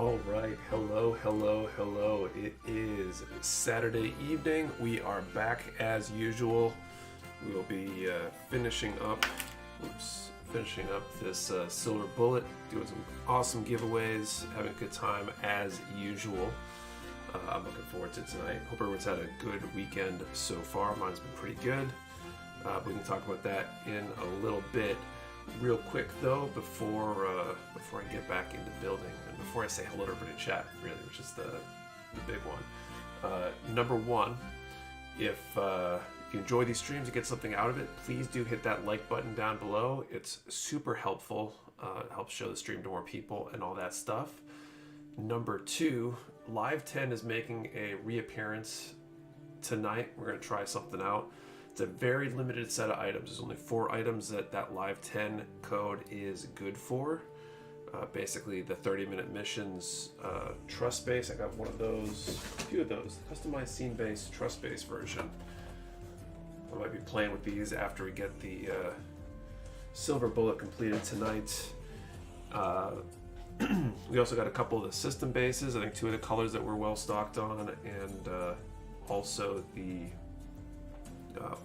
All right, hello. It is Saturday evening. We are back as usual. We will be finishing up this silver bullet, doing some awesome giveaways, having a good time as usual. I'm looking forward to tonight. Hope everyone's had a good weekend so far. Mine's been pretty good. We can talk about that in a little bit. Real quick though, before I get back into building, and before I say hello to everybody in chat, really, which is the big one. Number one, if you enjoy these streams and get something out of it, please do hit that like button down below. It's super helpful. It helps show the stream to more people and all that stuff. Number two, Live 10 is making a reappearance tonight. We're going to try something out. It's a very limited set of items. There's only 4 items that Live 10 code is good for. Basically, the 30-minute missions, trust base. I got one of those, a few of those. Customized scene-based, trust-based version. I might be playing with these after we get the silver bullet completed tonight. We also got a couple of the system bases. I think 2 of the colors that we're well stocked on, and also the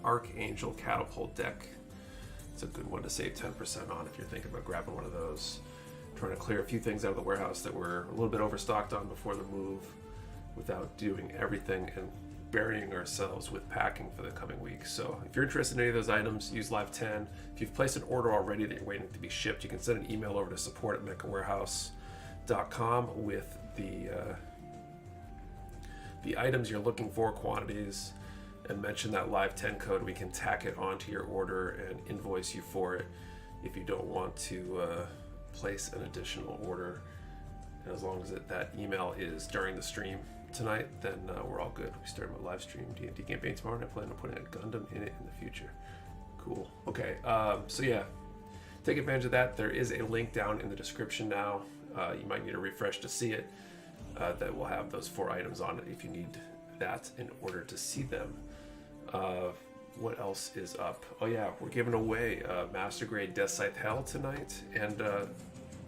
Archangel Catapult deck. It's a good one to save 10% on if you're thinking about grabbing one of those. Trying to clear a few things out of the warehouse that we're a little bit overstocked on before the move without doing everything and burying ourselves with packing for the coming weeks. So if you're interested in any of those items, use Live 10. If you've placed an order already that you're waiting to be shipped, you can send an email over to support@mechawarehouse.com with the items you're looking for, quantities, and mention that Live 10 code. We can tack it onto your order and invoice you for it if you don't want to place an additional order. And as long as that email is during the stream tonight, then we're all good. We start a live stream D&D campaign tomorrow, and I plan on putting a Gundam in it in the future. Cool. Okay, so yeah, take advantage of that. There is a link down in the description now. You might need a refresh to see it. That will have those 4 items on it if you need that in order to see them. What else is up? Oh yeah, we're giving away Master Grade Deathscythe Hell tonight, and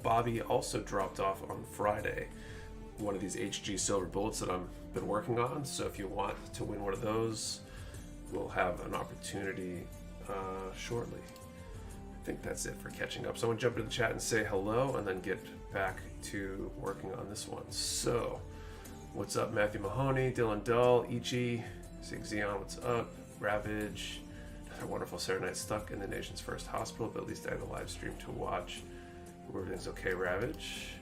Bobby also dropped off on Friday one of these HG silver bullets that I've been working on. So if you want to win one of those, we'll have an opportunity shortly. I think that's it for catching up. So I'm gonna jump into the chat and say hello, and then get back to working on this one. So, what's up, Matthew Mahoney, Dylan Dull, Ichi, Sig Xeon, what's up? Ravage, another wonderful Saturday night stuck in the nation's first hospital, but at least I have a live stream to watch. Everything's okay, Ravage.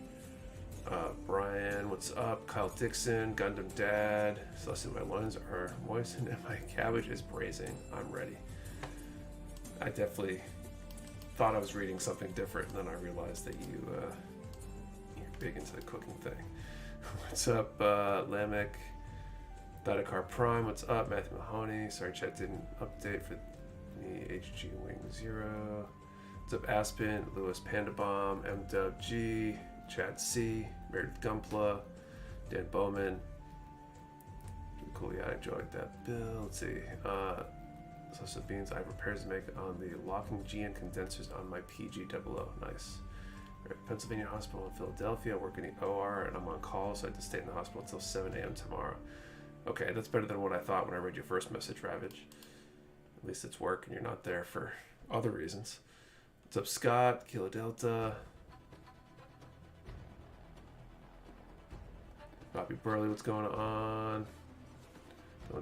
Brian, what's up? Kyle Dixon, Gundam Dad. Celestial, my loins are moistened and my cabbage is braising. I'm ready. I definitely thought I was reading something different, and then I realized that you're big into the cooking thing. What's up, Lamech? Dodakar Prime, what's up? Matthew Mahoney, sorry chat didn't update for me. HG Wing 0. What's up, Aspen? Lewis Panda Bomb, MWG, Chad C, Meredith Gumpla, Dan Bowman. Cool, yeah, I enjoyed that build. Let's see. Salsa Beans, I have repairs to make on the locking GN condensers on my PG00. Nice. Pennsylvania Hospital in Philadelphia. I work in the OR and I'm on call, so I have to stay in the hospital until 7 a.m. tomorrow. Okay, that's better than what I thought when I read your first message, Ravage. At least it's work and you're not there for other reasons. What's up, Scott? Kilo Delta. Bobby Burley, what's going on?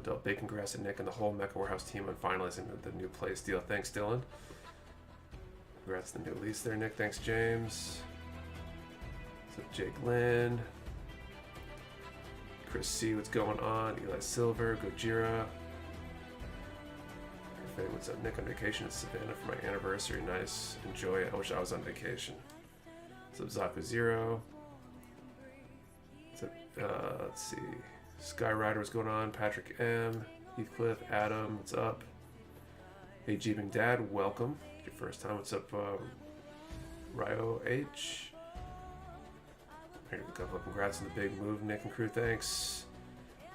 Del Bacon Grass and Nick and the whole Mecha Warehouse team on finalizing the new place deal. Thanks, Dylan. Congrats to the new lease there, Nick. Thanks, James. What's up, Jake Lynn? Chris C, what's going on? Eli Silver, Gojira. What's up, Nick? On vacation in Savannah for my anniversary. Nice. Enjoy it. I wish I was on vacation. What's up, Zaku Zero? What's up, let's see. Skyrider, what's going on? Patrick M, Heathcliff, Adam, what's up? Hey, Jeeping Dad, welcome. Your first time. What's up, Ryo H? Here we go. Congrats on the big move, Nick and crew. Thanks.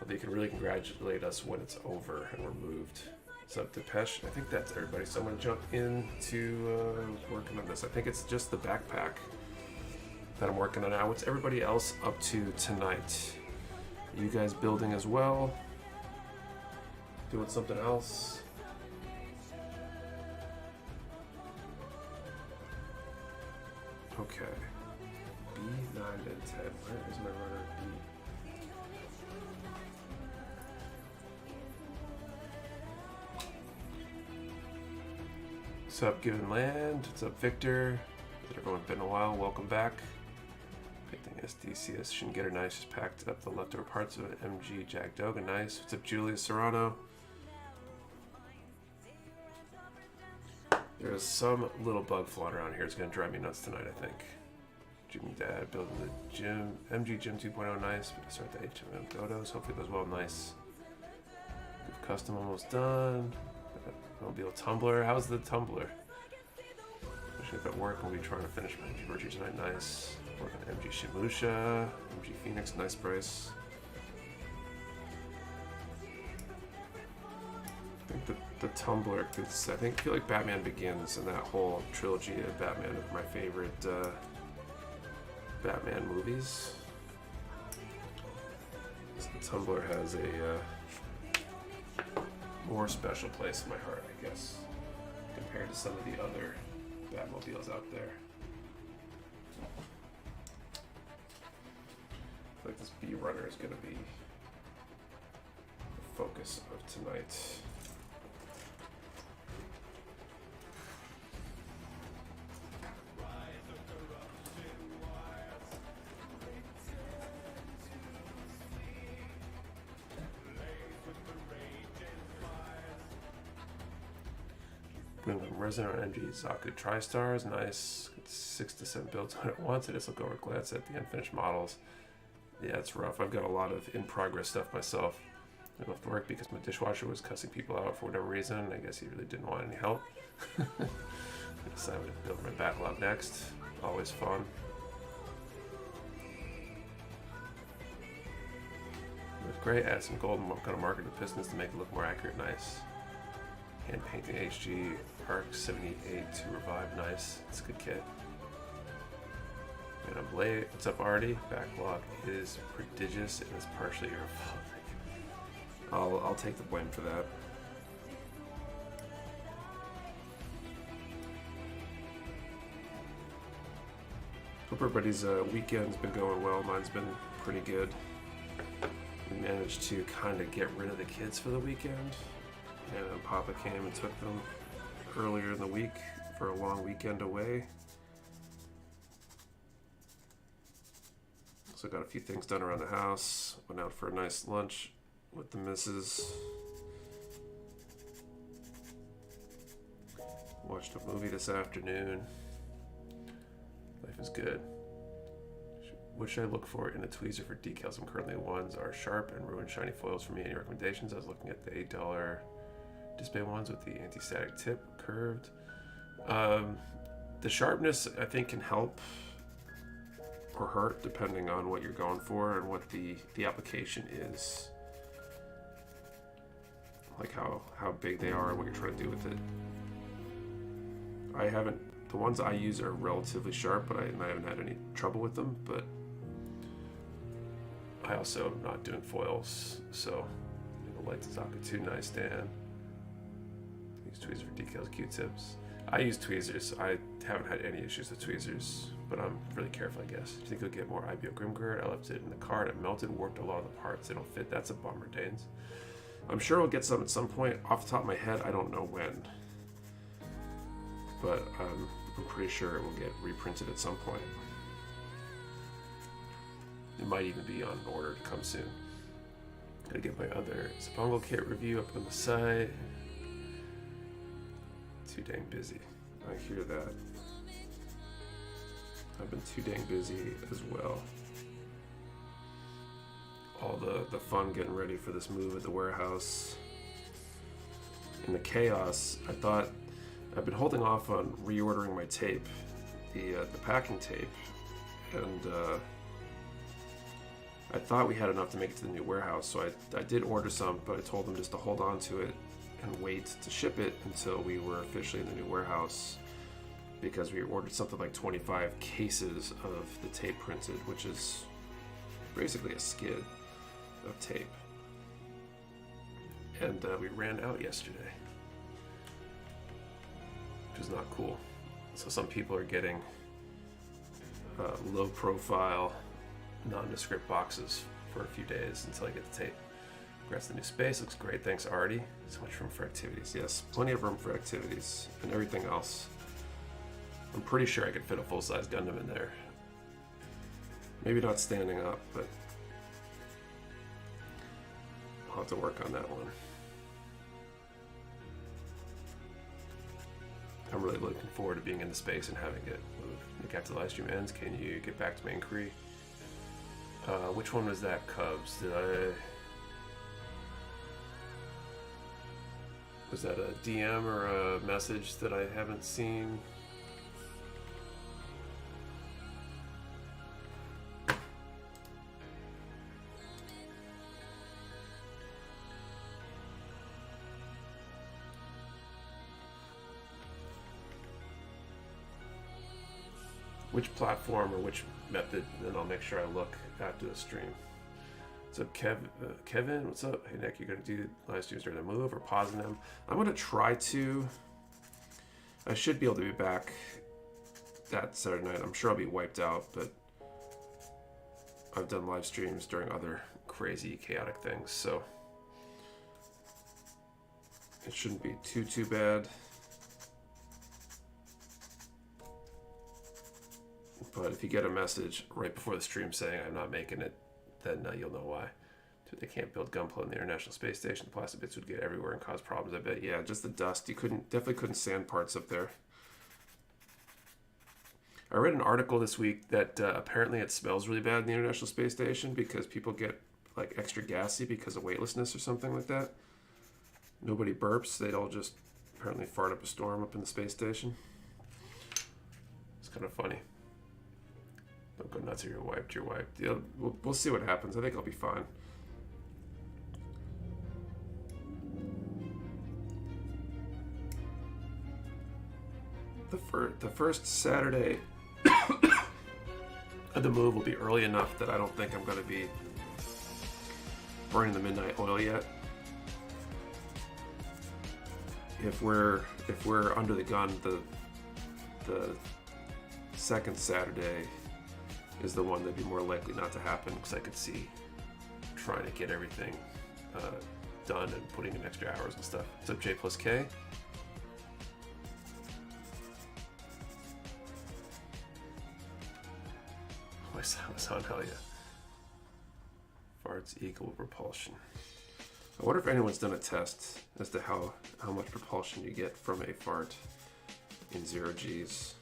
Although you can really congratulate us when it's over and we're moved. What's up, Depeche? I think that's everybody. So I'm going to jump into working on this. I think it's just the backpack that I'm working on now. What's everybody else up to tonight? Are you guys building as well? Doing something else? Okay. B9 and 10. Where is my runner B? What's up, Given Land? What's up, Victor? How's everyone been a while? Welcome back. Picked an SDCS Shin Getter Nice. Just packed up the leftover parts of an MG Jack Doga. Nice. What's up, Julia Serrano? There's some little bug flying around here. It's going to drive me nuts tonight, I think. Jimmy Dad building the gym. MG Gym 2.0, nice. But start the HMM Dodos. Hopefully it goes well, nice. Good custom almost done. Mobile Tumbler. How's the Tumbler? Especially if at work, I'll be trying to finish my MG Virtue tonight, nice. Working on MG Shimusha. MG Phoenix, nice price. I think the Tumbler, because I feel like Batman Begins and that whole trilogy of Batman are my favorite Batman movies. So the Tumbler has a more special place in my heart, I guess, compared to some of the other Batmobiles out there. I feel like this B runner is going to be the focus of tonight. Resident MG Zaku TriStars, nice. 6 to 7 builds when it wants. I just look over, glance at the unfinished models. Yeah, it's rough. I've got a lot of in-progress stuff myself. I left work because my dishwasher was cussing people out for whatever reason. I guess he really didn't want any help. I decided to build my backlog next. Always fun. It was great. Add some gold and kind of market the pistons to make it look more accurate. Nice. Hand painting HG Arc 78 to revive, nice. It's a good kit. And I'm late. What's up, Artie? Backlog is prodigious and it's partially your fault. I'll take the blame for that. Hope everybody's weekend's been going well. Mine's been pretty good. We managed to kind of get rid of the kids for the weekend. And Papa came and took them earlier in the week for a long weekend away. So got a few things done around the house. Went out for a nice lunch with the missus. Watched a movie this afternoon. Life is good. What should I look for in a tweezer for decals? I'm currently ones are sharp and ruined shiny foils for me. Any recommendations? I was looking at the $8 display ones with the anti-static tip curved. The sharpness I think can help or hurt depending on what you're going for and what the application is, like how big they are and what you're trying to do with it. The ones I use are relatively sharp, but I haven't had any trouble with them. But I also am not doing foils, so the light Zaku 2, nice, Dan. Use tweezers for decals, Q-tips. I use tweezers. I haven't had any issues with tweezers, but I'm really careful, I guess. Do you think you'll get more IBO Grimgird? I left it in the car and it melted, warped a lot of the parts. They don't fit. That's a bummer, Danes. I'm sure we'll get some at some point. Off the top of my head, I don't know when. But I'm pretty sure it will get reprinted at some point. It might even be on order to come soon. Gotta get my other Zapongo kit review up on the site. Too dang busy. I hear that. I've been too dang busy as well. All the fun getting ready for this move at the warehouse. In the chaos, I thought I've been holding off on reordering my tape, the packing tape, and I thought we had enough to make it to the new warehouse, so I did order some, but I told them just to hold on to it and wait to ship it until we were officially in the new warehouse. because we ordered something like 25 cases of the tape printed, which is basically a skid of tape. And we ran out yesterday, which is not cool. So some people are getting low profile, nondescript boxes for a few days until I get the tape. Congrats on the new space, looks great, thanks Artie. So much room for activities. Yes, plenty of room for activities and everything else. I'm pretty sure I could fit a full-size Gundam in there. Maybe not standing up, but I'll have to work on that one. I'm really looking forward to being in the space and having it move. Nick, after the live stream ends, can you get back to my inquiry? Which one was that, Cubs? Was that a DM or a message that I haven't seen? Which platform or which method, and then I'll make sure I look after the stream. What's up, Kevin? What's up? Hey, Nick, you're going to do live streams during the move or pausing them? I'm going to try to. I should be able to be back that Saturday night. I'm sure I'll be wiped out, but I've done live streams during other crazy, chaotic things, so it shouldn't be too bad. But if you get a message right before the stream saying I'm not making it, then you'll know why. They can't build Gunpla in the International Space Station. The plastic bits would get everywhere and cause problems, I bet. Yeah, just the dust. You definitely couldn't sand parts up there. I read an article this week that apparently it smells really bad in the International Space Station because people get like extra gassy because of weightlessness or something like that. Nobody burps. They'd all just apparently fart up a storm up in the space station. It's kind of funny. Don't go nuts or you're wiped. You're wiped. Yeah, we'll see what happens. I think I'll be fine. The first Saturday of the move will be early enough that I don't think I'm going to be burning the midnight oil yet. If we're under the gun, the second Saturday is the one that'd be more likely not to happen because I could see trying to get everything done and putting in extra hours and stuff. What's up, J plus K? My sound was on, hell yeah. Farts equal propulsion. I wonder if anyone's done a test as to how much propulsion you get from a fart in 0 Gs.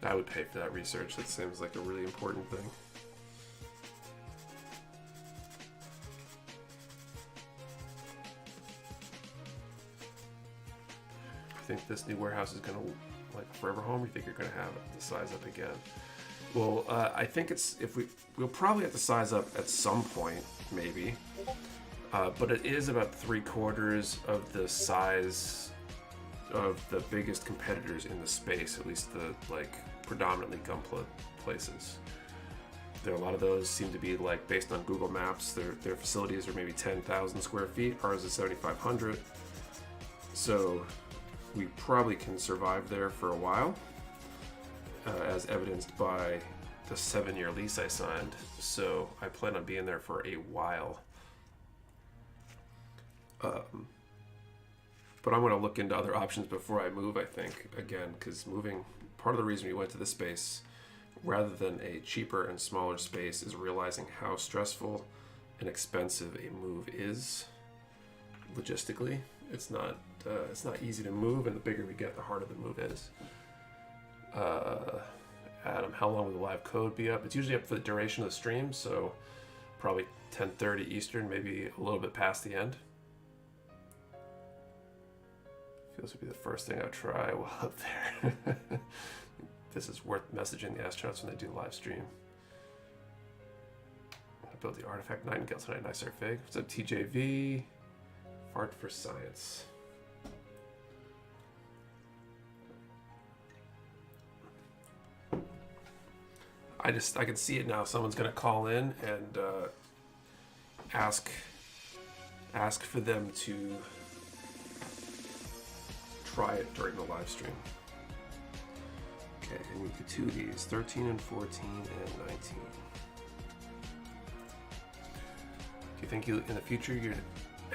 I would pay for that research. That seems like a really important thing. You think this new warehouse is going to like a forever home? Or you think you're going to have it to size up again? Well, I think we'll probably have to size up at some point, maybe. But it is about 3/4 of the size of the biggest competitors in the space, at least the predominantly Gunpla places. There are a lot of those seem to be like based on Google Maps. Their facilities are maybe 10,000 square feet. Ours is 7,500. So we probably can survive there for a while, as evidenced by the 7-year lease I signed. So I plan on being there for a while. But I'm going to look into other options before I move, I think, again, because moving, part of the reason we went to this space rather than a cheaper and smaller space is realizing how stressful and expensive a move is logistically. It's not easy to move, and the bigger we get, the harder the move is. Adam, how long will the live code be up? It's usually up for the duration of the stream, so probably 10:30 Eastern, maybe a little bit past the end. Feels to be the first thing I try while up there. This is worth messaging the astronauts when they do live stream. I built the artifact Nightingale tonight. Nice fig. What's up, TJV? Fart for science. I can see it now. Someone's gonna call in and ask for them to try it during the live stream. Okay, and we could do these 13 and 14 and 19. Do you think in the future you'd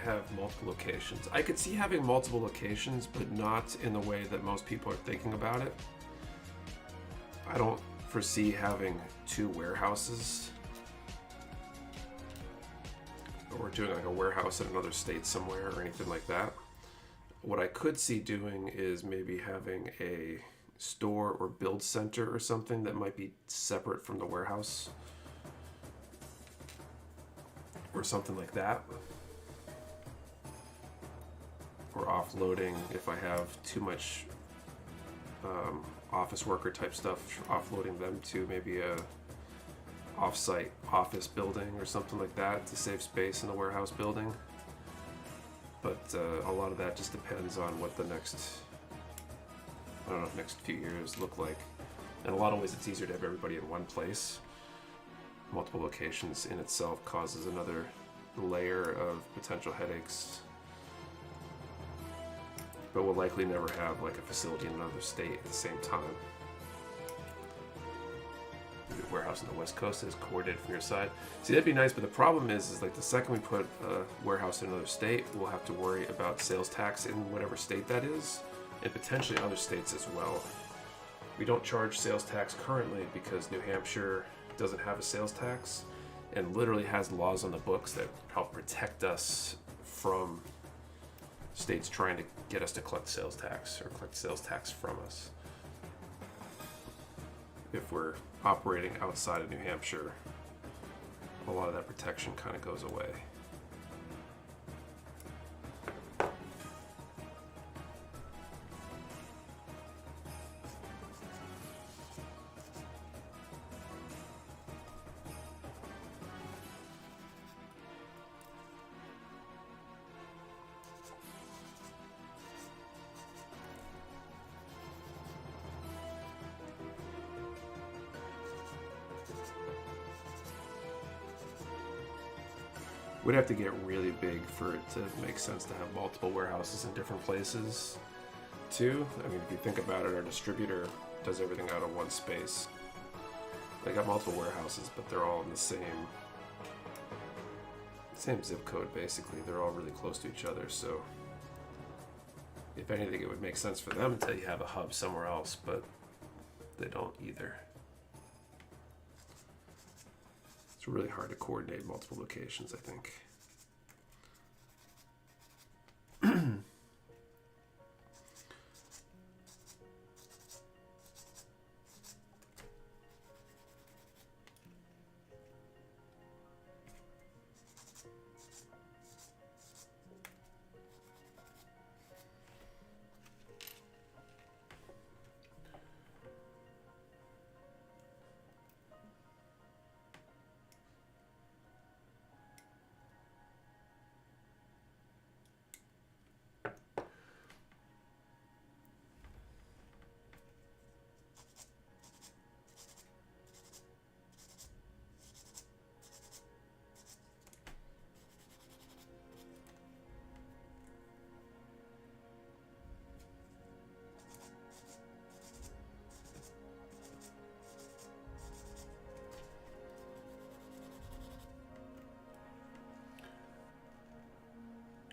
have multiple locations? I could see having multiple locations, but not in the way that most people are thinking about it. I don't foresee having 2 warehouses, or doing like a warehouse in another state somewhere or anything like that. What I could see doing is maybe having a store or build center or something that might be separate from the warehouse, or something like that. Or offloading if I have too much office worker type stuff, offloading them to maybe a off-site office building or something like that to save space in the warehouse building. But a lot of that just depends on what the next few years look like. In a lot of ways, it's easier to have everybody in one place. Multiple locations in itself causes another layer of potential headaches. But we'll likely never have like a facility in another state at the same time. The warehouse on the West Coast is coordinated from your side. See, that'd be nice, but the problem is like the second we put a warehouse in another state, we'll have to worry about sales tax in whatever state that is, and potentially other states as well. We don't charge sales tax currently because New Hampshire doesn't have a sales tax and literally has laws on the books that help protect us from states trying to get us to collect sales tax or collect sales tax from us. If we're operating outside of New Hampshire, a lot of that protection kind of goes away. We'd have to get really big for it to make sense to have multiple warehouses in different places, too. I mean, if you think about it, our distributor does everything out of one space. They got multiple warehouses, but they're all in the same zip code, basically. They're all really close to each other, so if anything, it would make sense for them until you have a hub somewhere else, but they don't either. It's really hard to coordinate multiple locations, I think.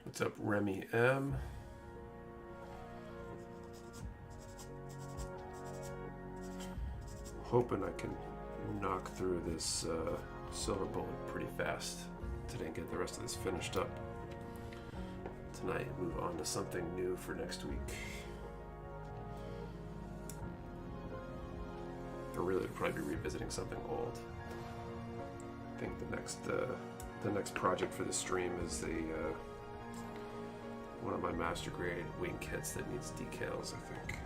What's up, Remy M? Hoping I can knock through this silver bullet pretty fast today and get the rest of this finished up tonight. Move on to something new for next week. Or really, would probably be revisiting something old. I think the next project for the stream is one of my master grade wing kits that needs decals, I think.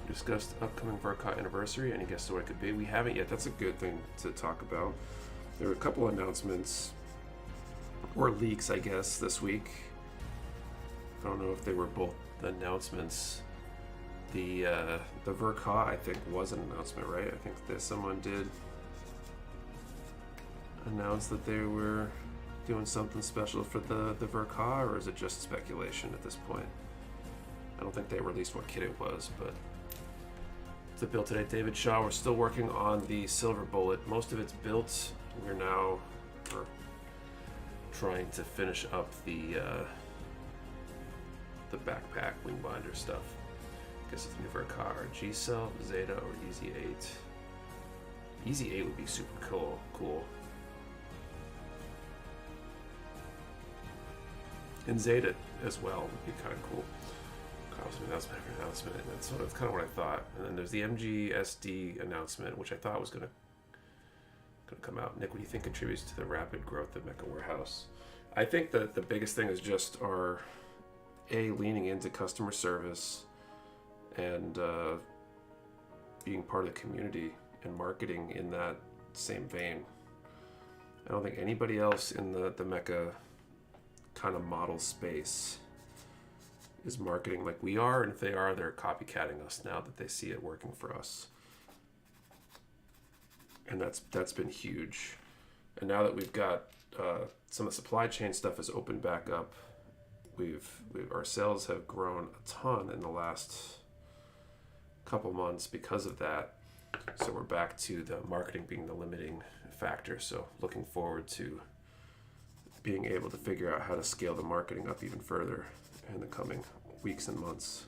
Discussed upcoming Vercot anniversary. Any guesses what it could be? We haven't yet. That's a good thing to talk about. There were a couple announcements, or leaks, I guess, this week. I don't know if they were both the announcements. The Verka, I think, was an announcement, right? I think that someone did announce that they were doing something special for the Verka, or is it just speculation at this point? I don't think they released what kit it was, but the build today, David Shaw. We're still working on the Silver Bullet. Most of it's built. We're trying to finish up the backpack wing binder stuff. I guess it's new for a car. G Cell, Zeta, or Easy 8. Easy 8 would be super cool. And Zeta as well would be kind of cool. Announcement after announcement. That's kind of what I thought. And then there's the MGSD announcement, which I thought was going to come out. Nick, what do you think contributes to the rapid growth of Mecha Warehouse? I think that the biggest thing is just our leaning into customer service and being part of the community and marketing in that same vein. I don't think anybody else in the Mecha kind of model space is marketing like we are, and if they are, they're copycatting us now that they see it working for us. And that's been huge. And now that we've got some of the supply chain stuff has opened back up, our sales have grown a ton in the last couple months because of that. So we're back to the marketing being the limiting factor. So looking forward to being able to figure out how to scale the marketing up even further in the coming weeks and months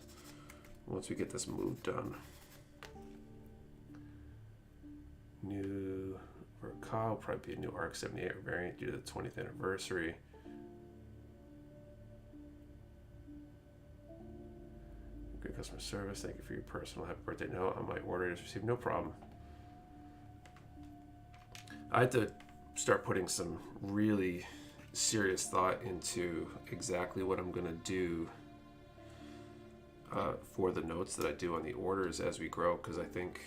once we get this move done. New Verka will probably be a new ARC 78 variant due to the 20th anniversary. Good customer service. Thank you for your personal happy birthday note on my order is received. No problem. I had to start putting some really serious thought into exactly what I'm going to do for the notes that I do on the orders as we grow, because I think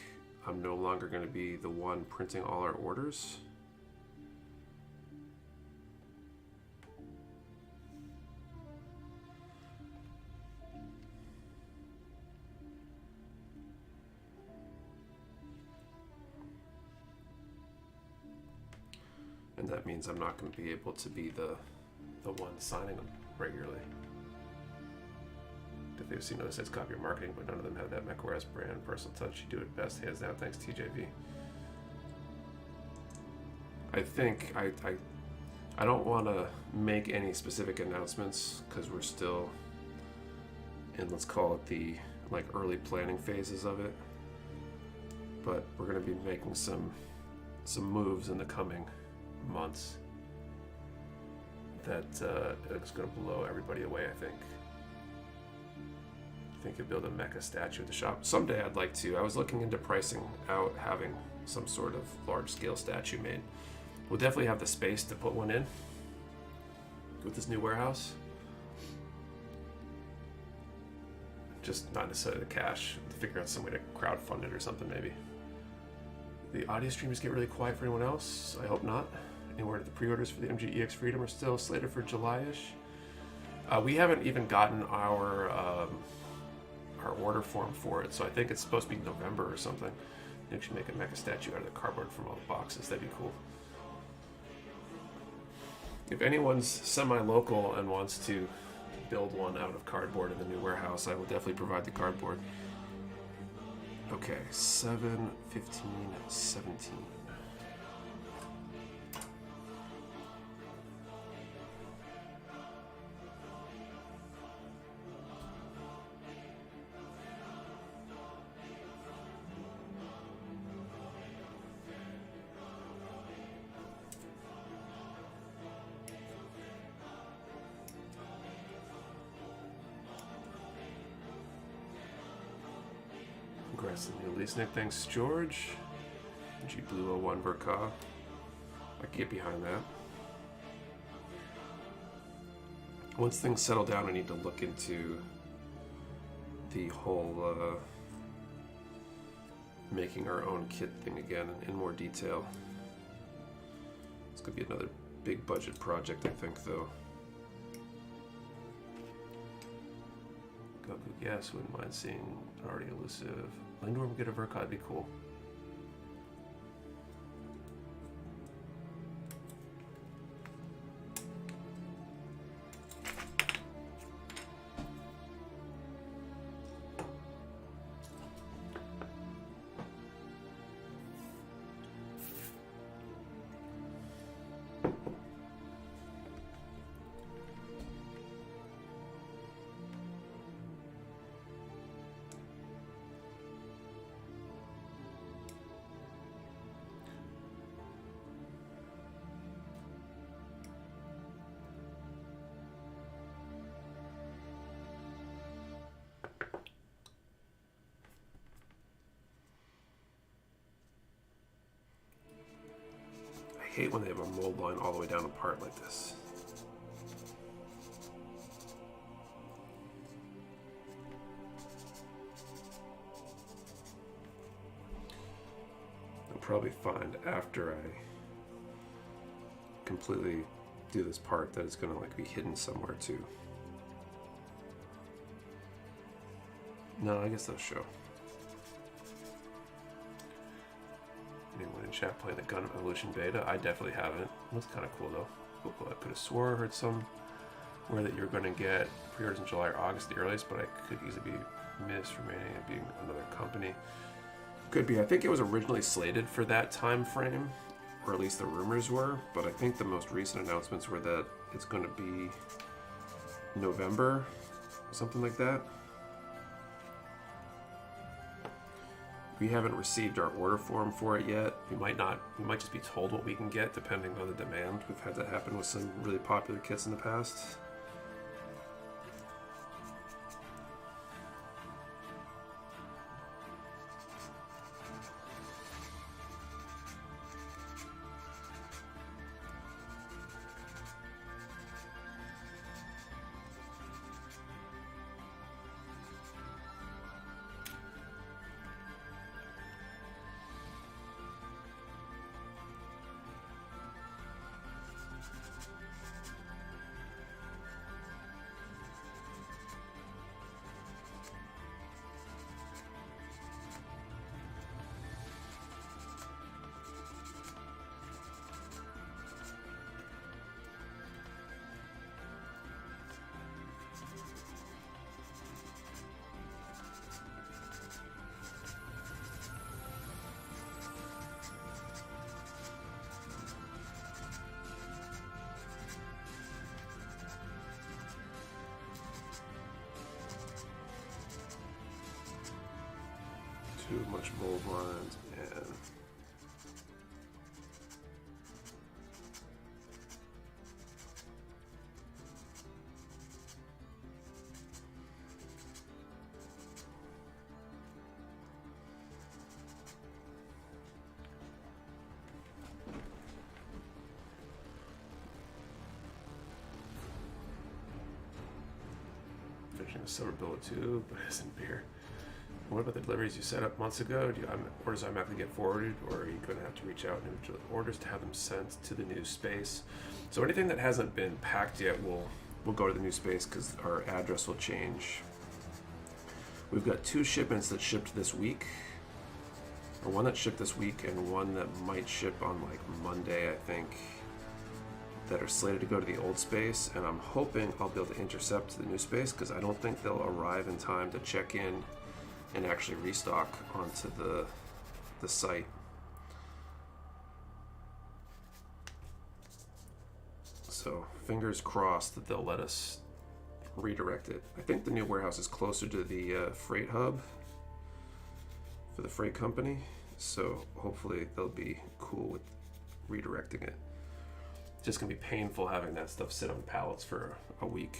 I'm no longer going to be the one printing all our orders. And that means I'm not going to be able to be the one signing them regularly. If they've seen other sites copy your marketing, but none of them have that Mecha Warehouse brand, personal touch. You do it best, hands down. Thanks, TJV. I think I don't want to make any specific announcements because we're still in, let's call it, the early planning phases of it. But we're going to be making some moves in the coming months that is going to blow everybody away. I think you'll build a mecha statue at the shop someday. I'd like to. I was looking into pricing out having some sort of large-scale statue made. We'll definitely have the space to put one in with this new warehouse, just not necessarily the cash. To figure out some way to crowdfund it or something. Maybe the audio streams get really quiet for anyone else. I hope not. Anywhere the pre-orders for the MGEX Freedom are still slated for July-ish. We haven't even gotten our order form for it, so I think it's supposed to be November or something. You should make a mecha statue out of the cardboard from all the boxes. That'd be cool. If anyone's semi-local and wants to build one out of cardboard in the new warehouse, I will definitely provide the cardboard. Okay, 7, 15, 17. Congrats on the release, Nick. Thanks, George. G Blue 01 Verka. I can get behind that. Once things settle down, I need to look into the whole making our own kit thing again in more detail. It's going to be another big budget project, I think, though. Got Yes, wouldn't mind seeing already elusive. Lindworm get a Verka, that'd be cool. I hate when they have a mold line all the way down apart like this. I'll probably find after I completely do this part that it's gonna like be hidden somewhere too. No, I guess they'll show. Anyone in chat playing the Gun Evolution beta? I definitely haven't. Looks kind of cool though. Cool. I could have swore I heard somewhere that you're going to get pre-orders in July or August the earliest, but I could easily be remaining it being another company. Could be. I think it was originally slated for that time frame, or at least the rumors were, but I think the most recent announcements were that it's going to be November, something like that. We haven't received our order form for it yet. We might just be told what we can get depending on the demand. We've had that happen with some really popular kits in the past. Too much mold lines and finishing a silver billet too, but it isn't beer. What about the deliveries you set up months ago? Do you orders automatically get forwarded, or are you going to have to reach out and individually orders to have them sent to the new space? So anything that hasn't been packed yet will go to the new space because our address will change. We've got 2 shipments that shipped this week, or one that shipped this week and one that might ship on like Monday, I think, that are slated to go to the old space, and I'm hoping I'll be able to intercept to the new space because I don't think they'll arrive in time to check in and actually restock onto the site. So fingers crossed that they'll let us redirect it. I think the new warehouse is closer to the freight hub for the freight company, so hopefully they'll be cool with redirecting it. It's just gonna be painful having that stuff sit on pallets for a week.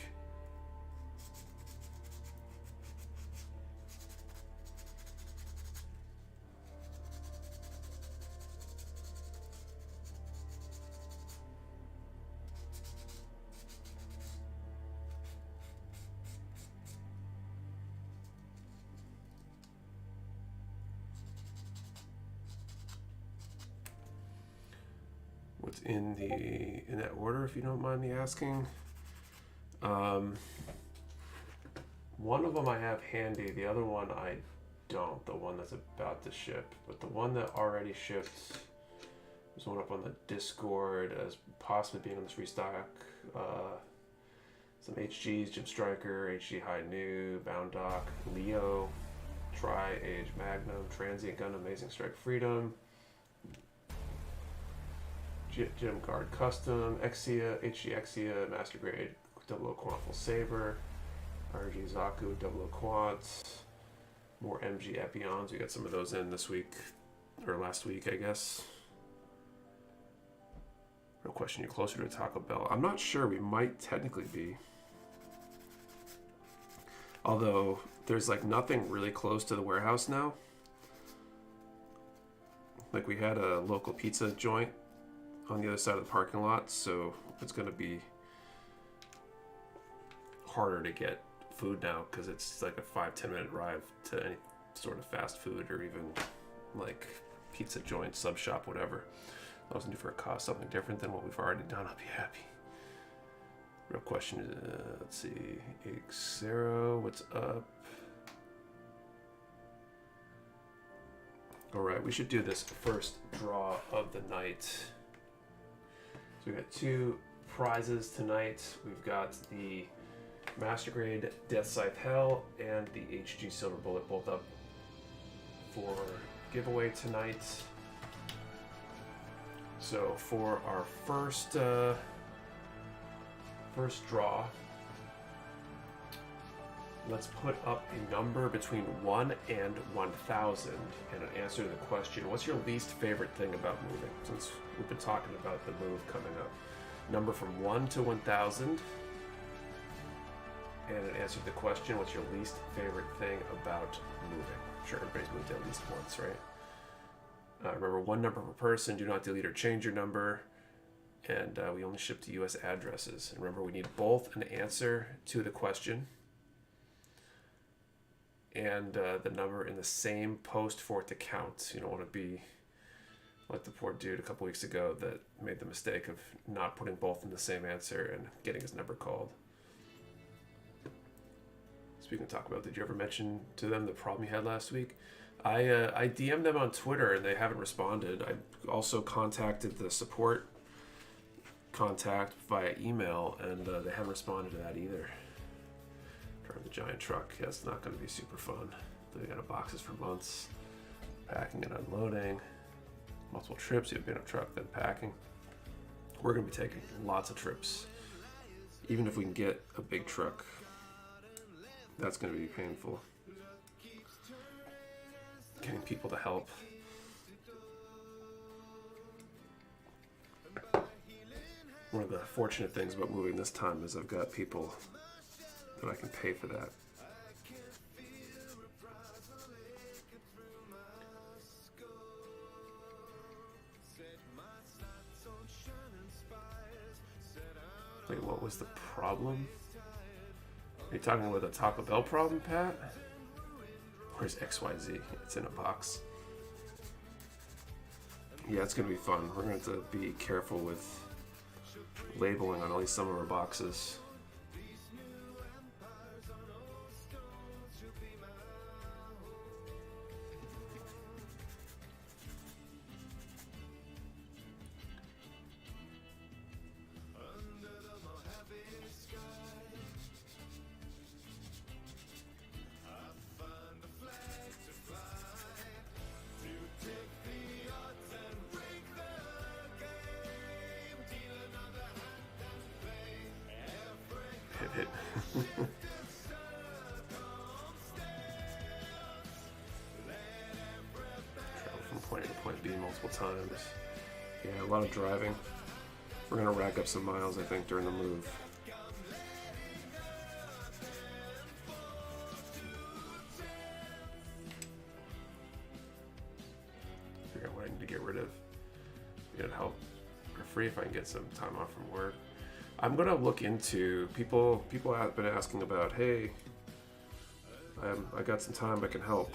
What's in that order, if you don't mind me asking? One of them I have handy, the other one I don't, the one that's about to ship. But the one that already shipped, there's one up on the Discord as possibly being on this restock. Some HGs, Jim Striker, HG High New, Bound Doc, Leo, Tri-Age Magnum, Transient Gun, Amazing Strike Freedom, Jim Guard Custom, Exia, HG Exia, Master Grade, Double O Quantful Saber, RG Zaku, Double O Quants, more MG Epions. We got some of those in this week, or last week, I guess. No question, you're closer to a Taco Bell. I'm not sure, we might technically be. Although, there's like nothing really close to the warehouse now. Like we had a local pizza joint on the other side of the parking lot, so it's gonna be harder to get food now because it's like a 5-10 minute drive to any sort of fast food or even like pizza joint, sub shop, whatever. I was new for a cost, something different than what we've already done, I'll be happy. Real question is, let's see, Xero, what's up? All right, we should do this first draw of the night. So we got 2 prizes tonight. We've got the Master Grade Deathscythe Hell and the HG Silver Bullet, both up for giveaway tonight. So for our first draw, let's put up a number between 1 and 1,000 and an answer to the question, what's your least favorite thing about moving? Since we've been talking about the move coming up. Number from 1 to 1,000 and an answer to the question, what's your least favorite thing about moving? I'm sure everybody's moved at least once, right? Remember, 1 number per person, do not delete or change your number. And we only ship to US addresses. And remember, we need both an answer to the question and the number in the same post for it to count. You don't want to be like the poor dude a couple weeks ago that made the mistake of not putting both in the same answer and getting his number called. Speaking of Taco Bell, did you ever mention to them the problem you had last week? I DM'd them on Twitter and they haven't responded. I also contacted the support contact via email and they haven't responded to that either. Driving the giant truck, yeah, it's not going to be super fun. They got boxes for months, packing and unloading, multiple trips. You've been a truck, then packing. We're going to be taking lots of trips, even if we can get a big truck. That's going to be painful. Getting people to help. One of the fortunate things about moving this time is I've got people that I can pay for that. Wait, what was the problem? Are you talking about the Taco Bell problem, Pat? Where's XYZ? It's in a box. Yeah, it's going to be fun. We're going to have to be careful with labeling on at least some of our boxes. Hit. Travel from point A to point B multiple times. Yeah, a lot of driving. We're gonna rack up some miles, I think, during the move. Figure out what I need to get rid of. Get help for free if I can get some time off from work. I'm gonna look into people have been asking about, hey, I got some time, I can help,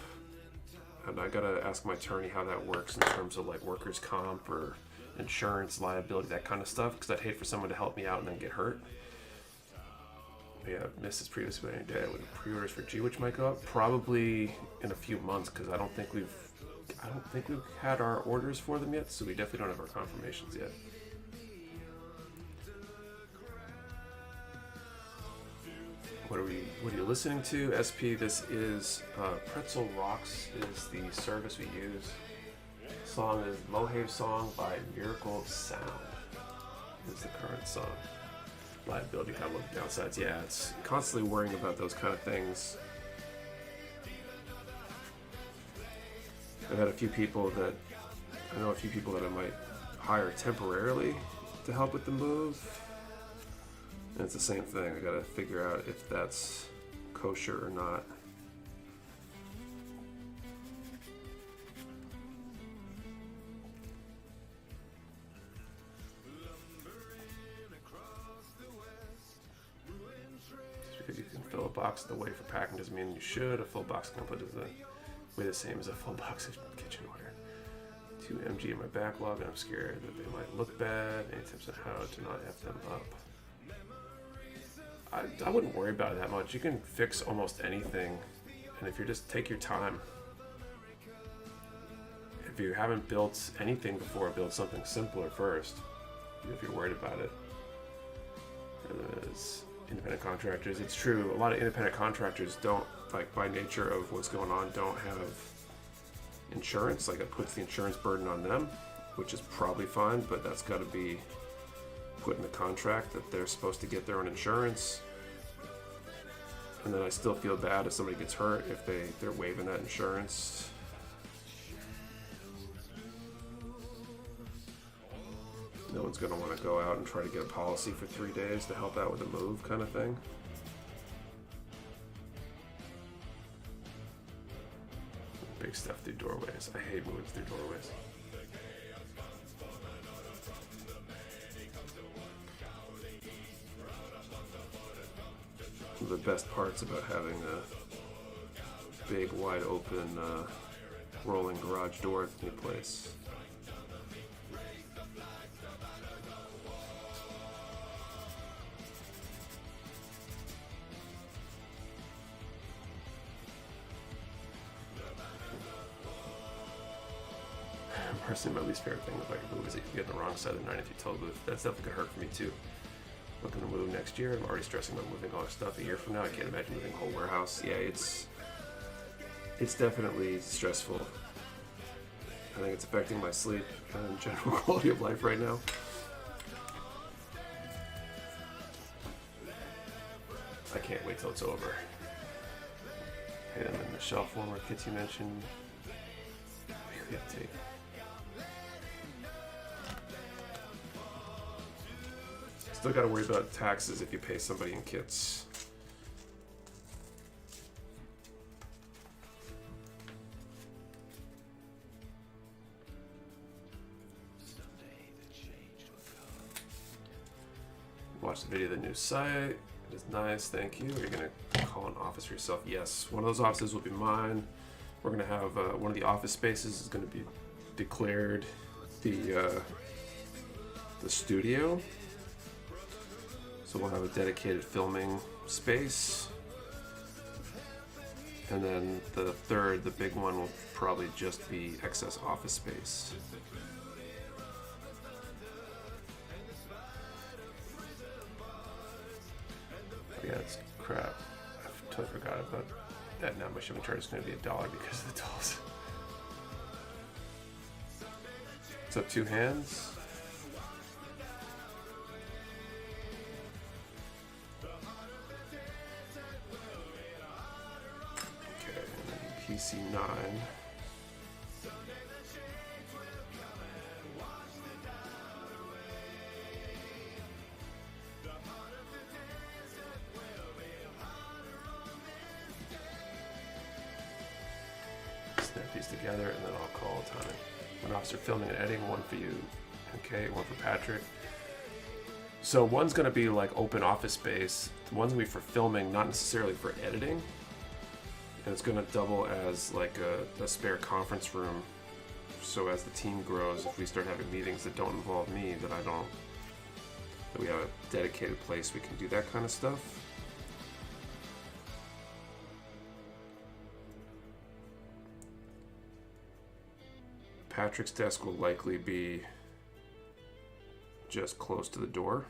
and I gotta ask my attorney how that works in terms of like workers' comp or insurance liability, that kind of stuff, because I'd hate for someone to help me out and then get hurt. Yeah, missed this previously any day when pre-orders for G, which might go up probably in a few months because I don't think we've had our orders for them yet, so we definitely don't have our confirmations yet. What are you listening to, SP? This is Pretzel Rocks is the service we use. The song is Mohave Song by Miracle Sound. Is the current song. Liability, how look downsides. Yeah, it's constantly worrying about those kind of things. I know a few people that I might hire temporarily to help with the move. And it's the same thing. I gotta figure out if that's kosher or not. Just because you can fill a box the way for packing doesn't mean you should. A full box can put the way the same as a full box of kitchenware. 2 MG in my backlog, and I'm scared that they might look bad. Any tips on how to not F them up? I wouldn't worry about it that much. You can fix almost anything, and if you just take your time. If you haven't built anything before, build something simpler first, if you're worried about it. As independent contractors, it's true, a lot of independent contractors don't, like by nature of what's going on, don't have insurance. Like it puts the insurance burden on them, which is probably fine, but that's got to be put in the contract that they're supposed to get their own insurance. And then I still feel bad if somebody gets hurt if they're waiving that insurance. No one's going to want to go out and try to get a policy for 3 days to help out with a move kind of thing. Big stuff through doorways. I hate moving through doorways. One of the best parts about having a big, wide open, rolling garage door at any place. Personally, my least favorite thing about your move is that you get on the wrong side of the 950 total booth. That stuff could hurt for me too. Looking to move next year. I'm already stressing about moving all our stuff a year from now. I can't imagine moving a whole warehouse. Yeah, it's definitely stressful. I think it's affecting my sleep and general quality of life right now. I can't wait till it's over. Hey, I'm in the shelf warmer kits you mentioned. Weekly uptake. Still got to worry about taxes if you pay somebody in kits. Watch the video of the new site. It is nice, thank you. Are you going to call an office for yourself? Yes, one of those offices will be mine. We're going to have one of the office spaces is going to be declared the studio. So we'll have a dedicated filming space. And then the third, the big one, will probably just be excess office space. Oh yeah, it's crap. I totally forgot about that. Now my shipping charge is going to be $1 because of the tolls. So 2 hands. PC9. Snap these together and then I'll call time. One officer filming and editing, one for you, okay, one for Patrick. So one's going to be like open office space, one's going to be for filming, not necessarily for editing. And it's going to double as like a spare conference room. So as the team grows, if we start having meetings that don't involve me, that we have a dedicated place we can do that kind of stuff. Patrick's desk will likely be just close to the door.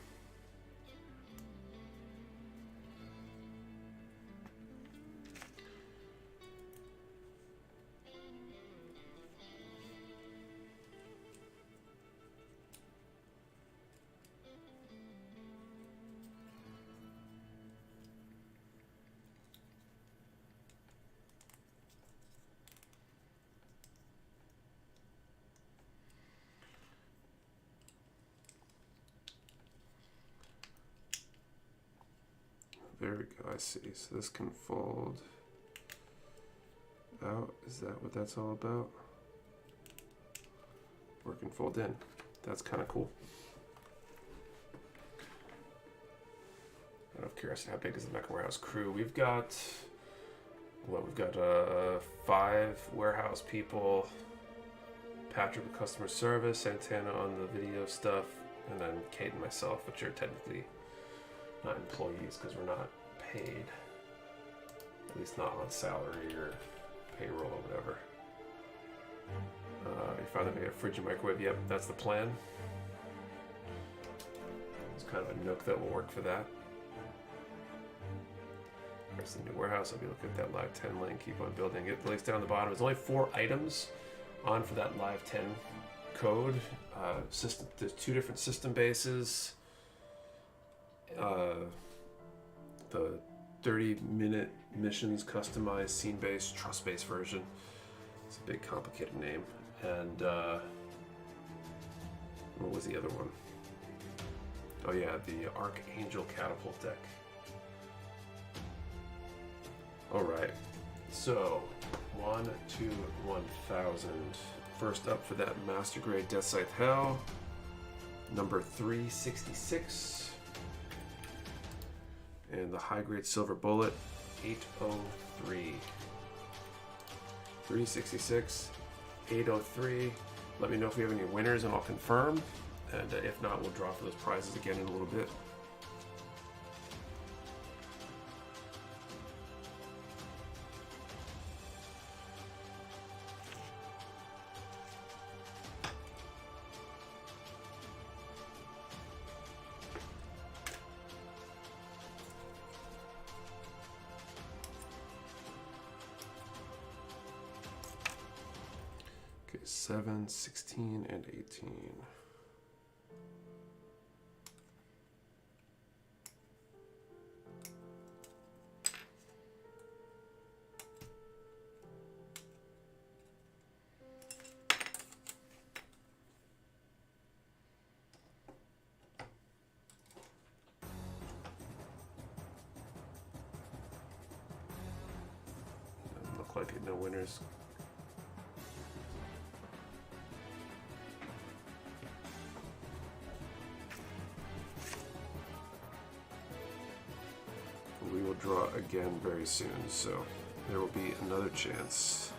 There we go, I see. So this can fold out. Is that what that's all about? Or it can fold in. That's kind of cool. Out of curiosity, how big is the Mecha Warehouse crew? We've got, well, we've got 5 warehouse people, Patrick with customer service, Santana on the video stuff, and then Kate and myself, which are technically not employees because we're not paid, at least not on salary or payroll or whatever. You found that we have a fridge and microwave. Yep, that's the plan. It's kind of a nook that will work for that. There's the new warehouse. I'll be looking at that Live 10 link. Keep on building it. The link's down the bottom. There's only 4 items on for that Live 10 code. There's 2 different system bases. The 30-minute missions, customized, scene-based, trust-based version. It's a big, complicated name. And what was the other one? Oh yeah, the Archangel Catapult deck. All right, so 1 to 1,000. First up for that Master Grade Deathscythe Hell, number 366. And the high grade Silver Bullet, 803. 366, 803. Let me know if we have any winners and I'll confirm. And if not, we'll draw for those prizes again in a little bit. Okay, 7, 16, and 18. Doesn't look like it, no winners. We will draw again very soon, so there will be another chance.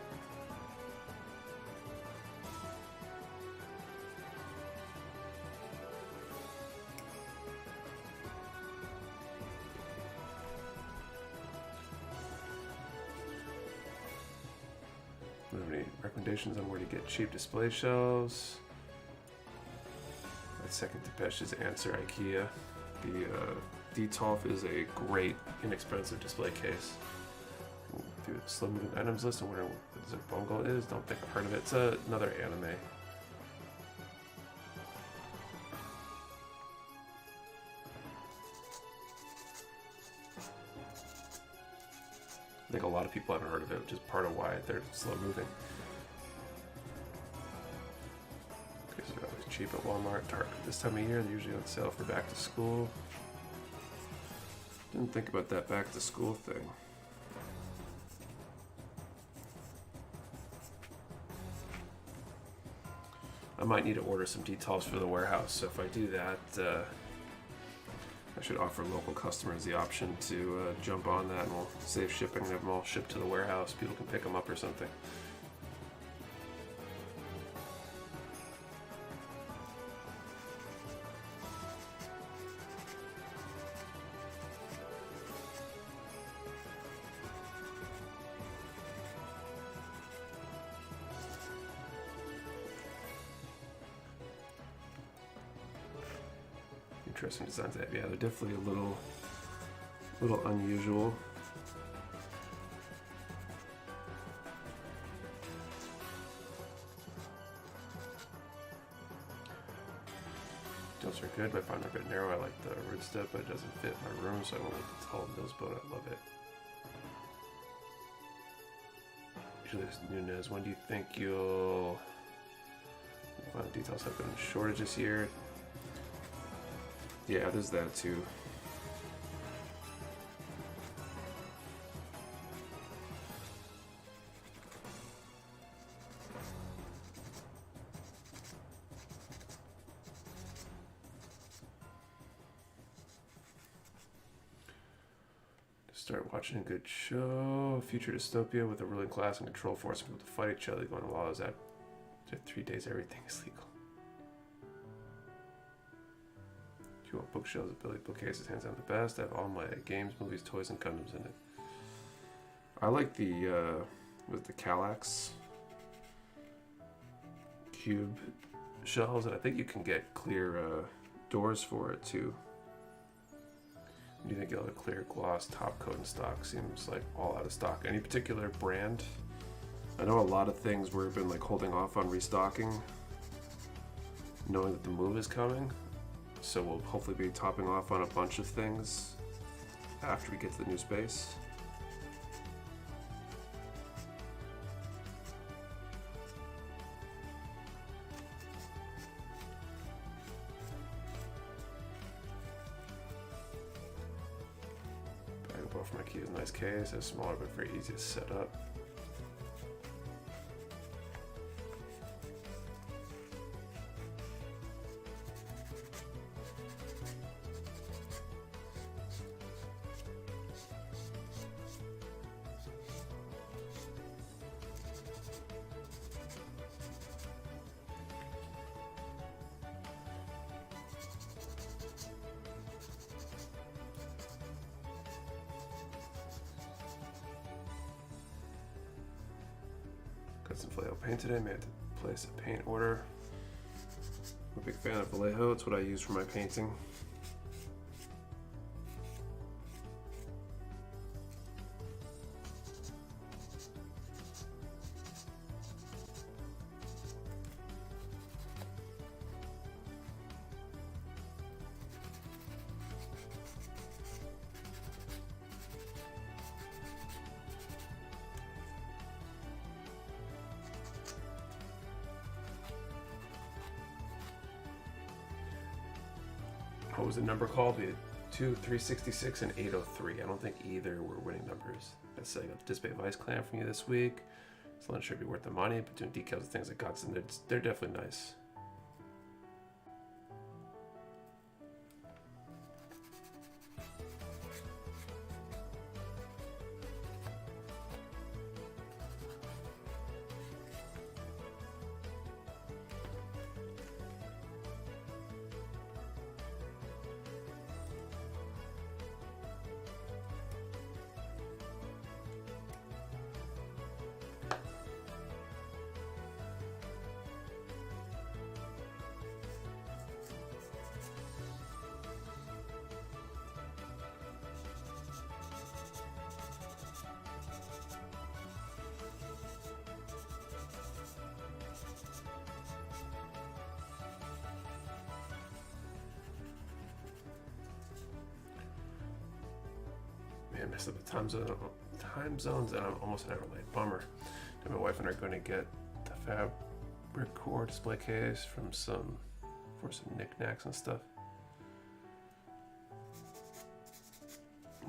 Do you have any recommendations on where to get cheap display shelves? My second to best is answer IKEA. The DTOF is a great, inexpensive display case. Do a slow moving items list. I'm wondering what Zipbongo is. Don't think I've heard of it. It's another anime. I think a lot of people haven't heard of it, which is part of why they're slow moving. Because they're always cheap at Walmart, Target. This time of year, they're usually on sale for back to school. Didn't think about that back to school thing. I might need to order some details for the warehouse, so if I do that, I should offer local customers the option to jump on that, and we'll save shipping and have them all shipped to the warehouse. People can pick them up or something. interesting designs they have. Yeah, they're definitely a little unusual. Those are good, but I find they're a bit narrow. I like the root step, but it doesn't fit my room, so I went with the tall nose boat. I love it. Julius Nunez, when do you think you'll find the details have been shortage this year? Yeah, there's that too. Start watching a good show. Future dystopia with a ruling class and control forcing people to fight each other. Going, well, is that after 3 days everything is legal? If you want bookshelves, ability bookcases, hands down the best. I have all my games, movies, toys, and Gundams in it. I like the with the Kallax cube shelves, and I think you can get clear doors for it too. Do you think you'll have a clear gloss top coat in stock? Seems like all out of stock. Any particular brand? I know a lot of things we've been like holding off on restocking, knowing that the move is coming. So we'll hopefully be topping off on a bunch of things after we get to the new space. For my keys, nice case. It's smaller but very easy to set up. Got some Vallejo paint today. May have to place a paint order. I'm a big fan of Vallejo. It's what I use for my painting. What was the number called? We had 2, 366, and 803. I don't think either were winning numbers. That's I got the Display Vice clan from you this week. So lunch should be worth the money, but doing decals and things like got some, they're definitely nice. I messed up the time zones, and I'm almost an hour late. Bummer. And my wife and I are going to get the fabric core display case for some knickknacks and stuff.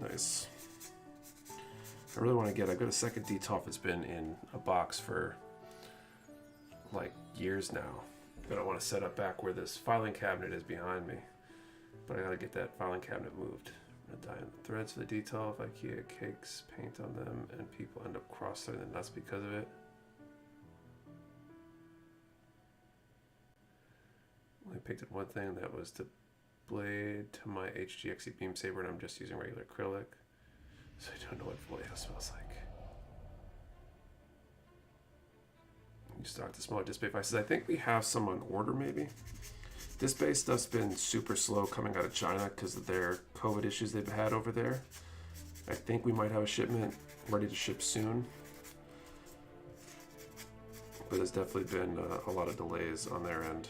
Nice. I really want to get. I got a second DTOF. It's been in a box for like years now. But I want to set up back where this filing cabinet is behind me. But I gotta get that filing cabinet moved. Die in the threads for the detail of IKEA cakes, paint on them, and people end up cross-threading the nuts because of it. Only picked up one thing, that was the blade to my HGXE beam saber, and I'm just using regular acrylic, so I don't know what Vallejo smells like. You stock the smaller display devices. I think we have some on order, maybe. This base stuff's been super slow coming out of China because of their COVID issues they've had over there. I think we might have a shipment ready to ship soon. But there's definitely been a lot of delays on their end.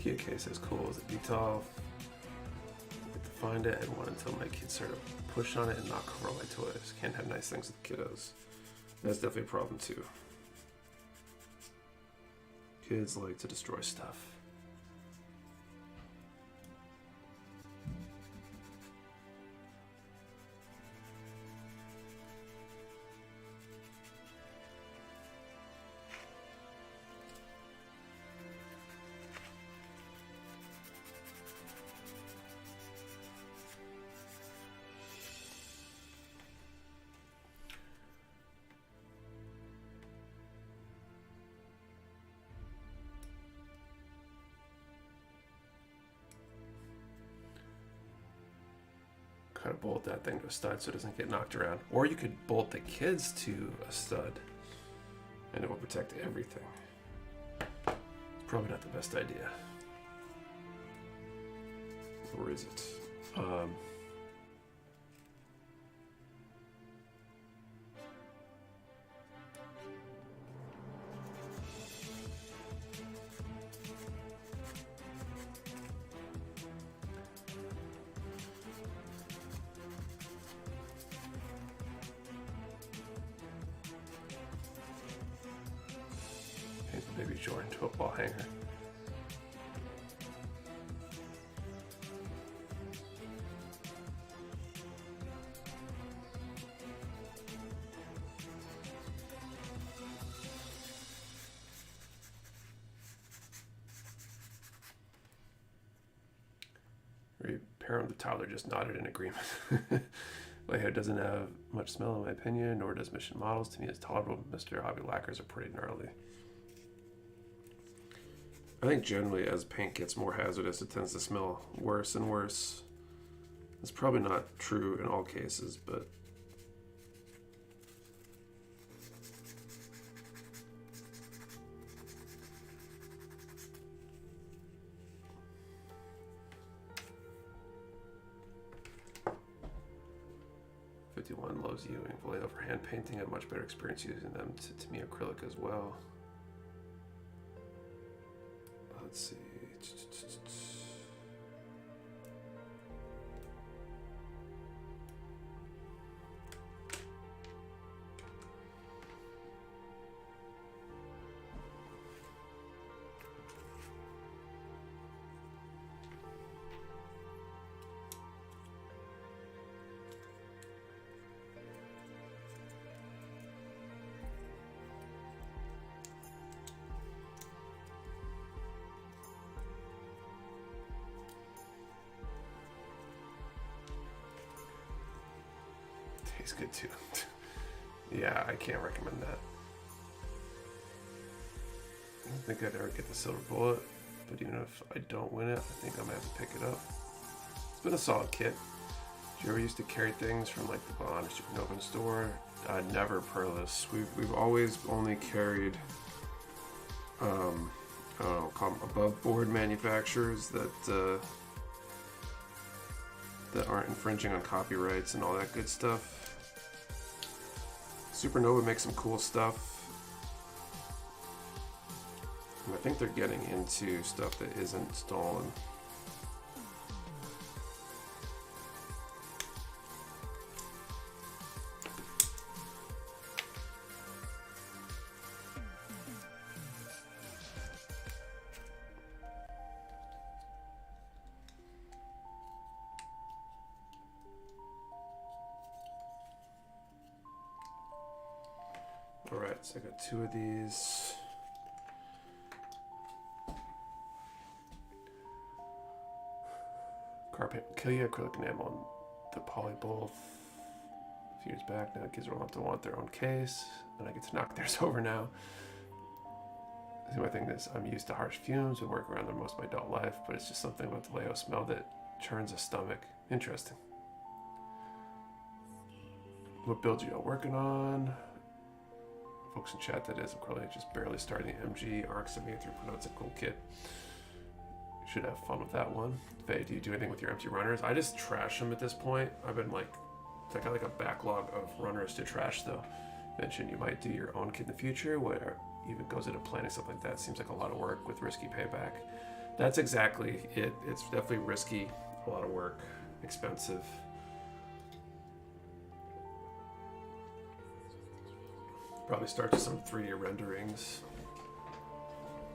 The case as cool as a detail. Get to find it and want until my kids start to push on it and knock over all my toys. Can't have nice things with kiddos. That's definitely a problem too. Kids like to destroy stuff. Try to bolt that thing to a stud so it doesn't get knocked around. Or you could bolt the kids to a stud and it will protect everything. It's probably not the best idea. Or is it? Maybe Jordan to a ball hanger. Apparently the toddler just nodded in agreement. My hair doesn't have much smell in my opinion, nor does Mission Models. To me it's tolerable. Mr. Hobby Lacquers are pretty gnarly. I think generally as paint gets more hazardous, it tends to smell worse and worse. It's probably not true in all cases, but loves Ewing. Fully over hand painting, I have much better experience using them. To me, acrylic as well. Let's see. Tastes good too. Yeah, I can't recommend that. I don't think I'd ever get the silver bullet, but even if I don't win it, I think I might have to pick it up. It's been a solid kit. Did you ever used to carry things from like the Bond or Supernova store? Never Perlis. We've always only carried I don't know, call them above board manufacturers that aren't infringing on copyrights and all that good stuff. Supernova makes some cool stuff. And I think they're getting into stuff that isn't stolen. Alright, so I got 2 of these. Car paint will kill you. Acrylic enamel on the poly bowl a few years back. Now kids don't have to want their own case. And I get to knock theirs over now. See, my thing is, I'm used to harsh fumes and work around them most of my adult life, but it's just something about the Leo smell that churns a stomach. Interesting. What build you all working on? Folks in chat, that is. I'm currently just barely starting the MG Arc 73 Pronounced a cool kit. Should have fun with that one. Faye, do you do anything with your empty runners? I just trash them at this point. I've been like, I got like a backlog of runners to trash though. Mentioned you might do your own kit in the future. What even goes into planning something like that? Seems like a lot of work with risky payback. That's exactly it. It's definitely risky, a lot of work, expensive. Probably start with some 3D renderings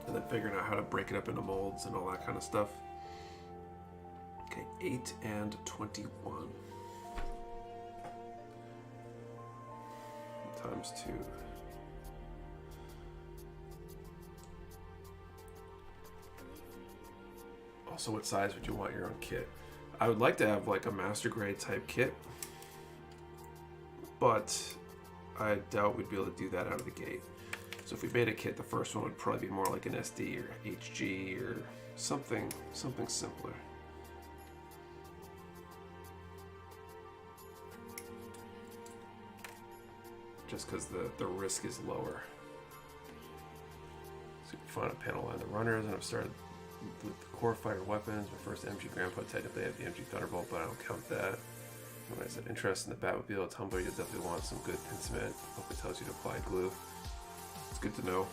and then figuring out how to break it up into molds and all that kind of stuff. Okay, 8 and 21 times 2. Also, what size would you want your own kit? I would like to have like a master grade type kit, but I doubt we'd be able to do that out of the gate. So if we made a kit, the first one would probably be more like an SD or HG or something simpler. Just because the risk is lower. So you can find a panel on the runners, and I've started with the core fighter weapons. My first MG Grandpa, technically I have the MG Thunderbolt, but I don't count that. When I said interest in the Batmobile tumbler, you'll definitely want some good pin cement. Hope it tells you to apply glue. It's good to know.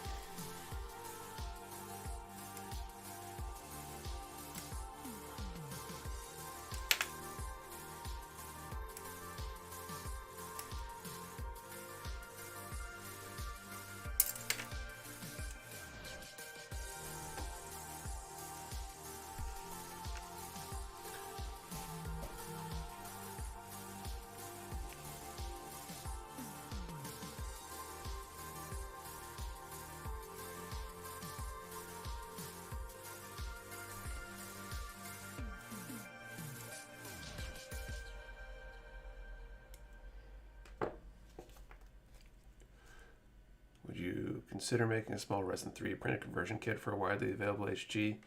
Consider making a small resin 3 printed conversion kit for a widely available HG,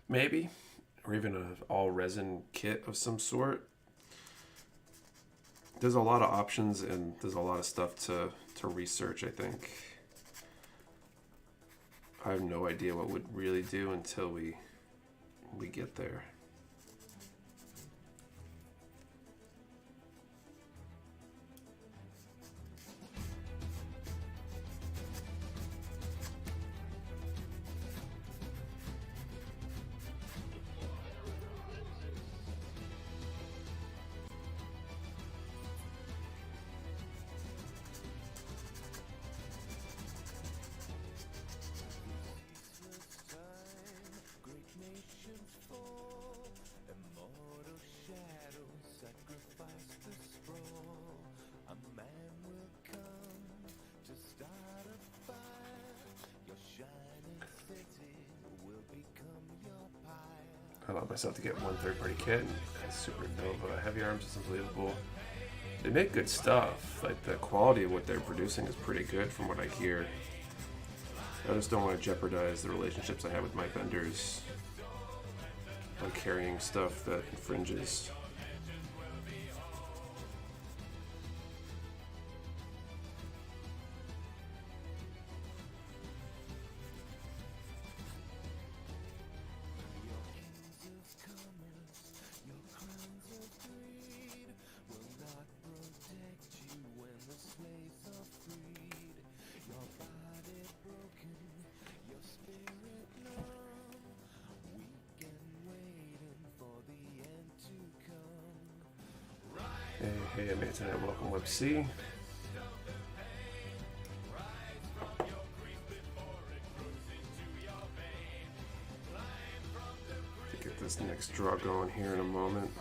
maybe, or even an all resin kit of some sort. There's a lot of options and there's a lot of stuff to research, I think. I have no idea what would really do until we get there. I allowed myself to get one third-party kit, and Supernova Heavy Arms is unbelievable. They make good stuff. Like, the quality of what they're producing is pretty good from what I hear. I just don't want to jeopardize the relationships I have with my vendors by carrying stuff that infringes. Hey, amazing, and welcome Web C. Get this next draw going here in a moment.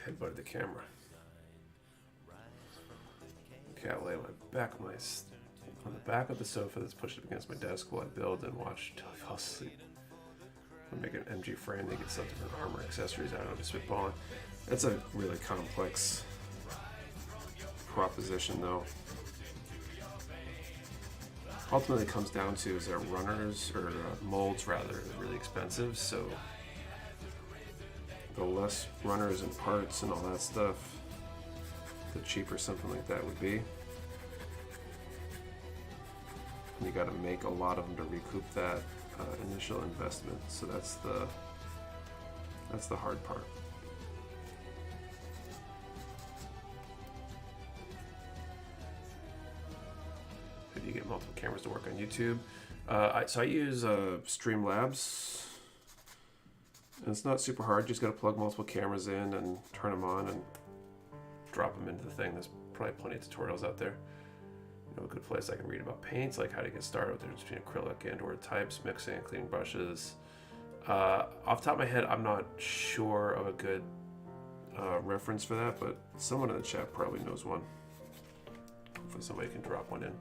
headbutted the camera. Okay, I lay my back on the back of the sofa that's pushed up against my desk while I build and watch until I fall asleep. I make an MG frame to get some different armor accessories. I don't know, just spitballing. That's a really complex proposition, though. Ultimately, it comes down to is that runners, or molds rather, are really expensive, so the less runners and parts and all that stuff, the cheaper something like that would be. And you got to make a lot of them to recoup that initial investment. So that's the hard part. How do you get multiple cameras to work on YouTube? So I use Streamlabs. And it's not super hard. You just got to plug multiple cameras in and turn them on and drop them into the thing. There's probably plenty of tutorials out there. You know, a good place I can read about paints, like how to get started with the difference between acrylic and or types, mixing and cleaning brushes. Off the top of my head, I'm not sure of a good reference for that, but someone in the chat probably knows one. Hopefully somebody can drop one in.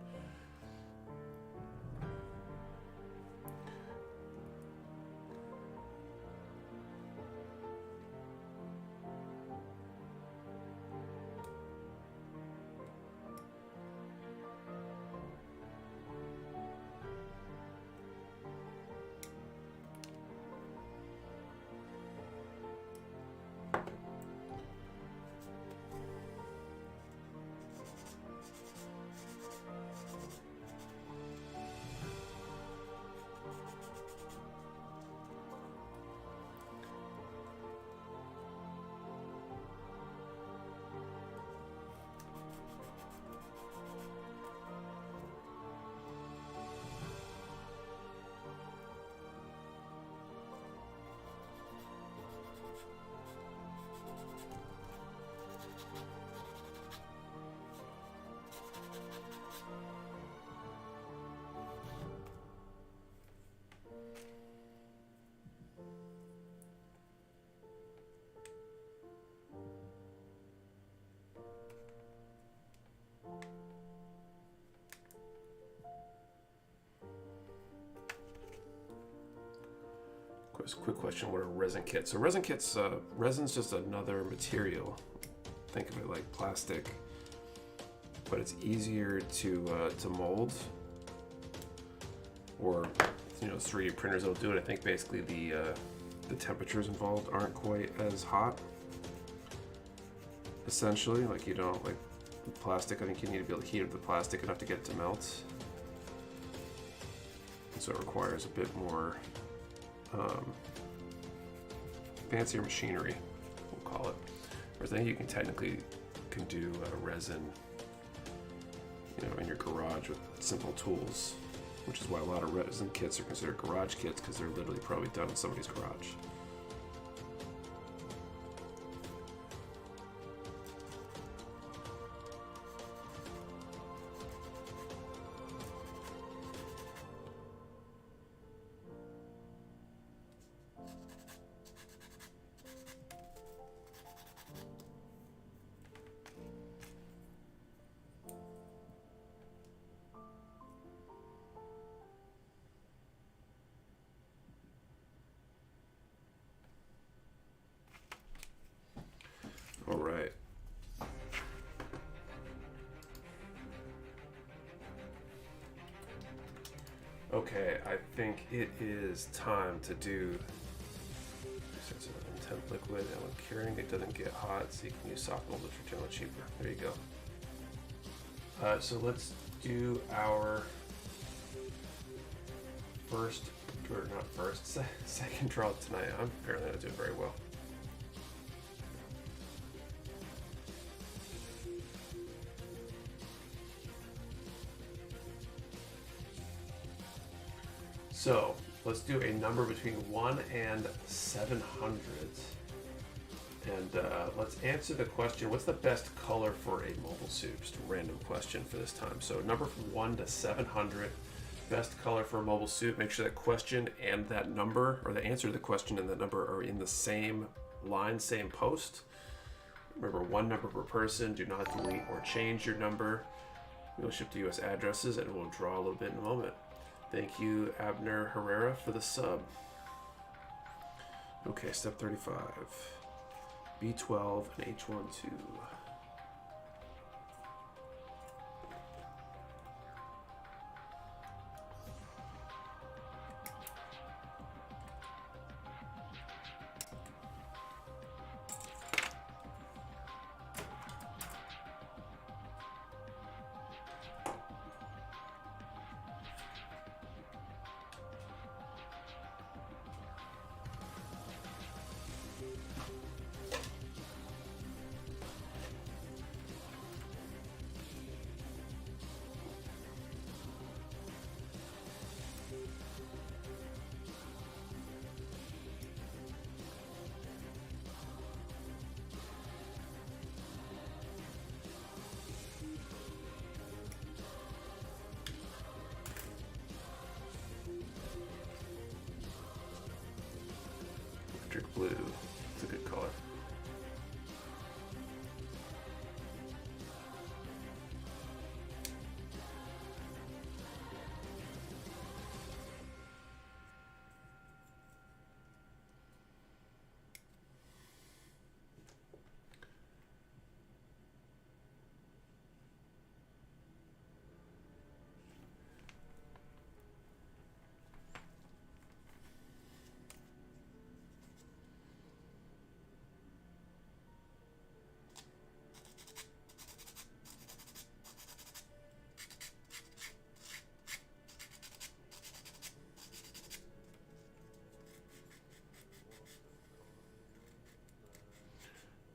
Quick question, what are resin kits? So resin kits, resin's just another material. Think of it like plastic, but it's easier to mold, or 3D printers will do it. I think basically the temperatures involved aren't quite as hot. Essentially, like you don't like plastic. I think you need to be able to heat up the plastic enough to get it to melt, and so it requires a bit more fancier machinery, we'll call it. Whereas I think you can technically do resin, in your garage with simple tools, which is why a lot of resin kits are considered garage kits, because they're literally probably done in somebody's garage. All right. Okay, I think it is time to do sense of intent liquid, and when curing it doesn't get hot, so you can use soft molded for generally cheaper. There you go. So let's do our first, or not first, second draw tonight. I'm apparently not doing very well. So let's do a number between 1 and 700. And let's answer the question, what's the best color for a mobile suit? Just a random question for this time. So number from 1 to 700, best color for a mobile suit. Make sure that question and that number, or the answer to the question and the number, are in the same line, same post. Remember, one number per person. Do not delete or change your number. We will ship to U.S. addresses, and we'll draw a little bit in a moment. Thank you, Abner Herrera, for the sub. Okay, step 35. B12 and H12. Blue. It's a good color.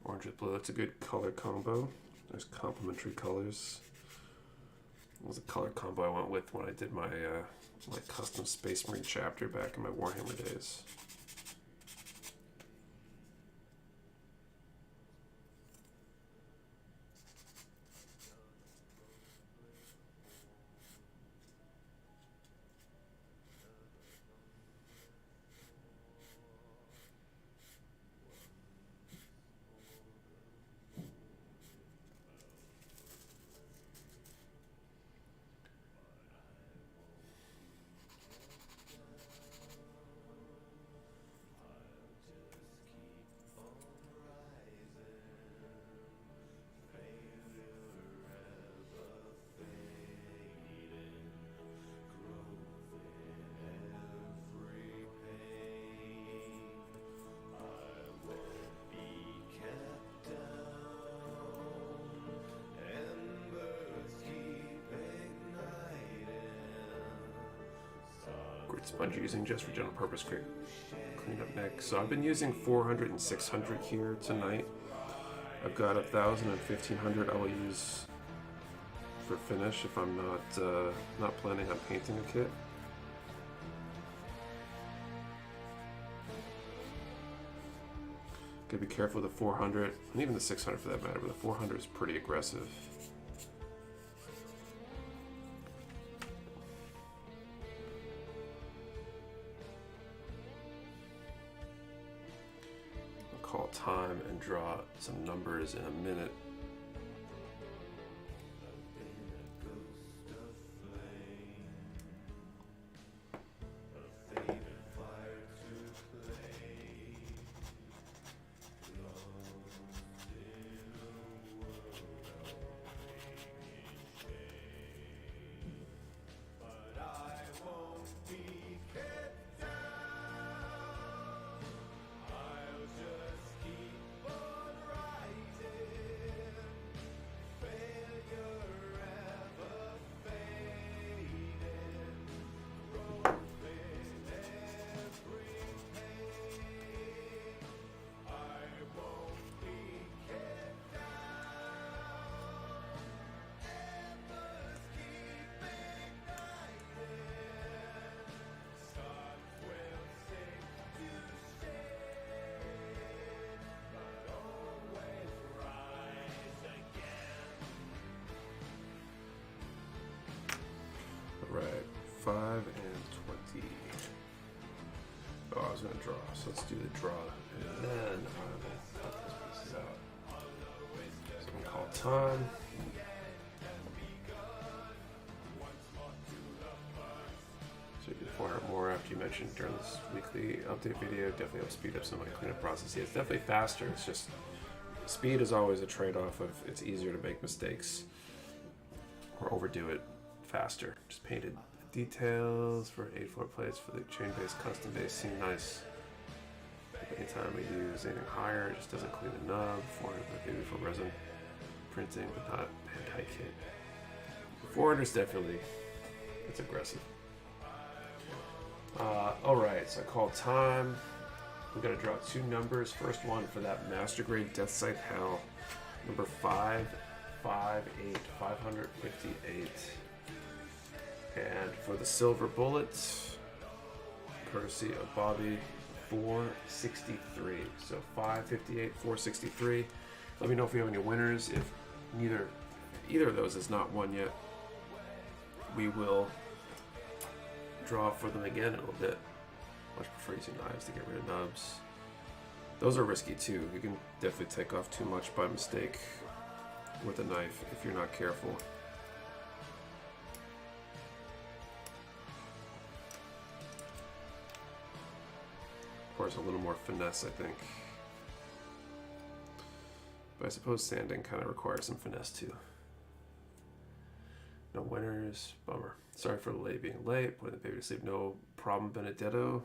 Orange with blue, that's a good color combo. There's complementary colors. It was a color combo I went with when I did my my custom Space Marine chapter back in my Warhammer days. Sponge using just for general purpose clean up next. So I've been using 400 and 600 here tonight. I've got 1,000 and 1,500 I will use for finish if I'm not planning on painting a kit. Gotta be careful with the 400 and even the 600 for that matter, but the 400 is pretty aggressive. Call time and draw some numbers in a minute. Right, 5 and 20. Oh, I was gonna draw, so let's do the draw, and then I will cut those pieces out. Call time. So you can 400 more after you mentioned during this weekly update video. Definitely helps speed up some of my cleanup process. Yeah, it's definitely faster. It's just speed is always a trade-off of it's easier to make mistakes or overdo it faster. Just painted details for 8 floor plates for the chain-based custom base seem nice. Anytime we use anything higher, it just doesn't clean the nub. 400 maybe for resin printing, but not anti kit. 400 is definitely, it's aggressive. Alright, so I called time. We're going to draw 2 numbers. First one for that Master Grade Deathscythe Hell. Number 558, 558. And for the silver bullet, courtesy of Bobby, 463. So 558, 463. Let me know if you have any winners. If either of those is not won yet, we will draw for them again in a little bit. Much prefer using knives to get rid of nubs. Those are risky too. You can definitely take off too much by mistake with a knife if you're not careful. Of course, a little more finesse, I think. But I suppose sanding kind of requires some finesse too. No winners. Bummer. Sorry for being late. Putting the baby to sleep. No problem, Benedetto.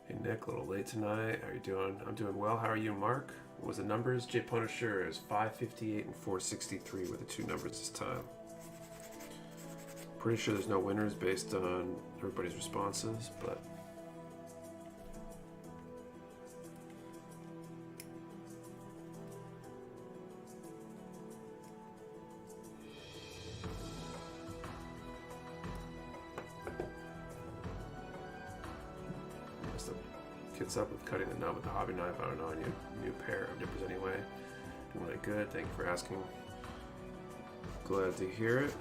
Hey Nick, a little late tonight. How are you doing? I'm doing well. How are you, Mark? What was the numbers? J Punisher is 558 and 463 with the 2 numbers this time. Pretty sure there's no winners based on everybody's responses, but kits up with cutting the nub with the hobby knife. I don't know, I need a new pair of nippers anyway. Doing really good. Thank you for asking. Glad to hear it.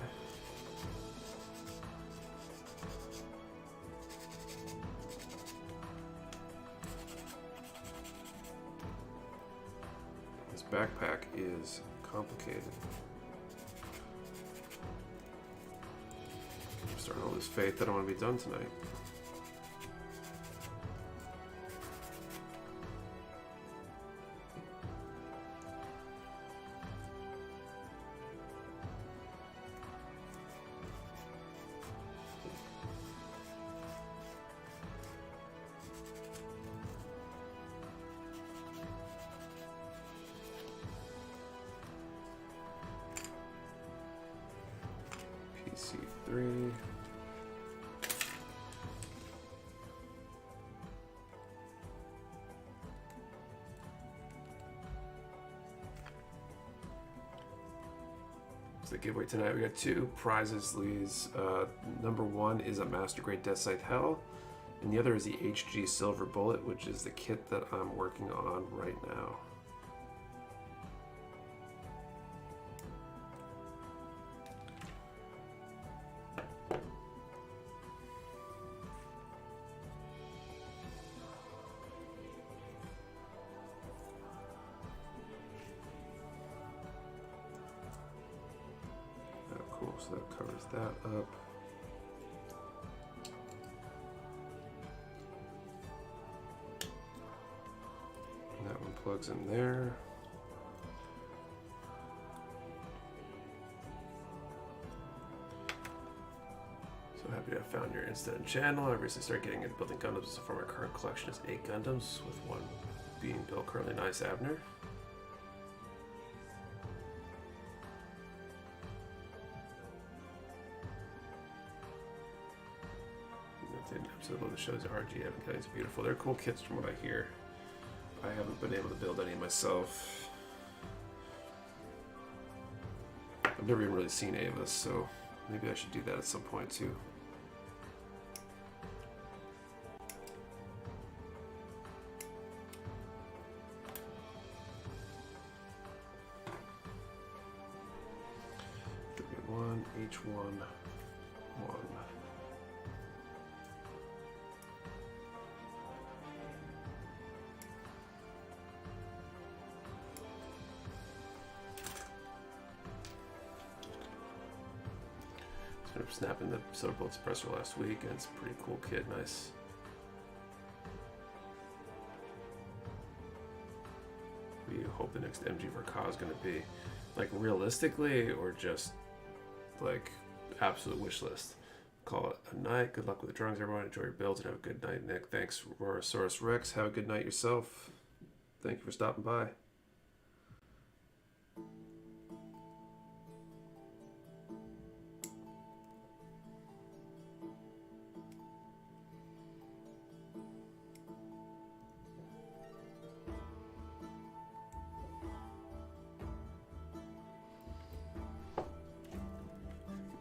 This backpack is complicated. I'm starting to lose faith that I want to be done tonight. PC3. So the giveaway tonight, we got 2 prizes. These number 1 is a Master Grade Deathscythe Hell, and the other is the HG Silver Bullet, which is the kit that I'm working on right now. So that covers that up. And that one plugs in there. So happy to have found your Instant channel. I recently started getting into building Gundams. So far my current collection is 8 Gundams, with 1 being built currently. Nice, Abner. Didn't absolutely love the shows. RGM and Cutting's beautiful. They're cool kits from what I hear. I haven't been able to build any myself. I've never even really seen Ava's, so maybe I should do that at some point too. One, each one. Snapping the Soda Bolt suppressor last week, and it's a pretty cool kit. Nice. What do you hope the next MG Verka is going to be? Like realistically, or just like absolute wish list? Call it a night. Good luck with the drawings, everyone. Enjoy your builds and have a good night, Nick. Thanks, Rorosaurus Rex. Have a good night yourself. Thank you for stopping by.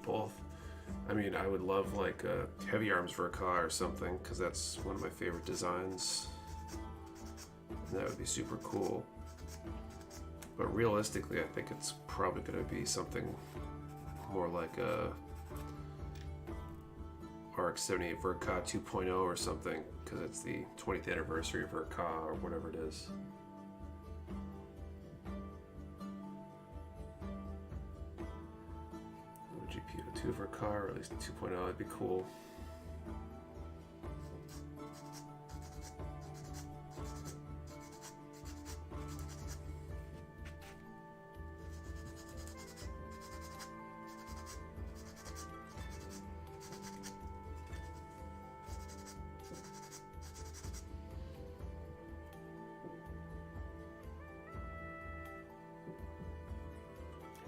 Both. I mean, I would love like a Heavy Arms Verka or something, because that's one of my favorite designs. And that would be super cool. But realistically, I think it's probably going to be something more like a RX-78 Verka 2.0 or something, because it's the 20th anniversary of Verka or whatever it is. GPO2 Verka, or at least 2.0, that'd be cool.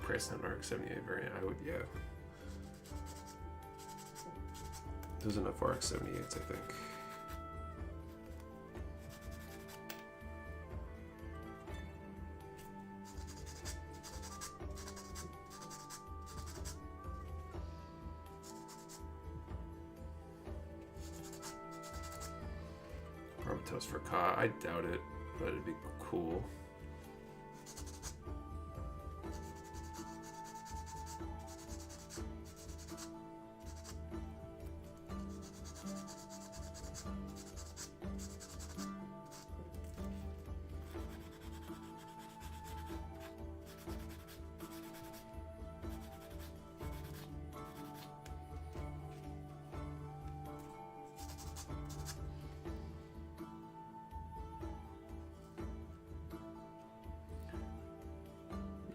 Price on RX-78 variant, I would, yeah. There's enough RX-78s, I think. Barbatos Verka, I doubt it, but it'd be cool.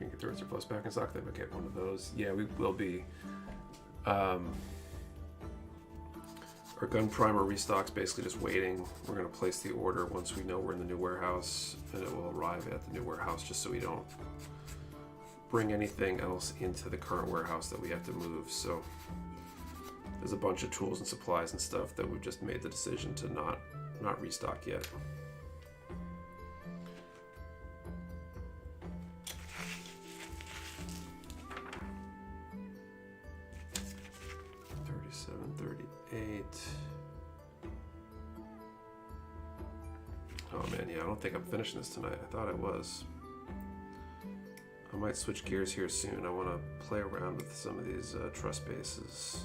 Get the Plus back in stock. They might get one of those. Yeah, we will be. Our gun primer restock's basically just waiting. We're going to place the order once we know we're in the new warehouse, and it will arrive at the new warehouse, just so we don't bring anything else into the current warehouse that we have to move. So there's a bunch of tools and supplies and stuff that we've just made the decision to not restock yet. Oh man, yeah, I don't think I'm finishing this tonight. I thought I was. I might switch gears here soon. I want to play around with some of these truss bases.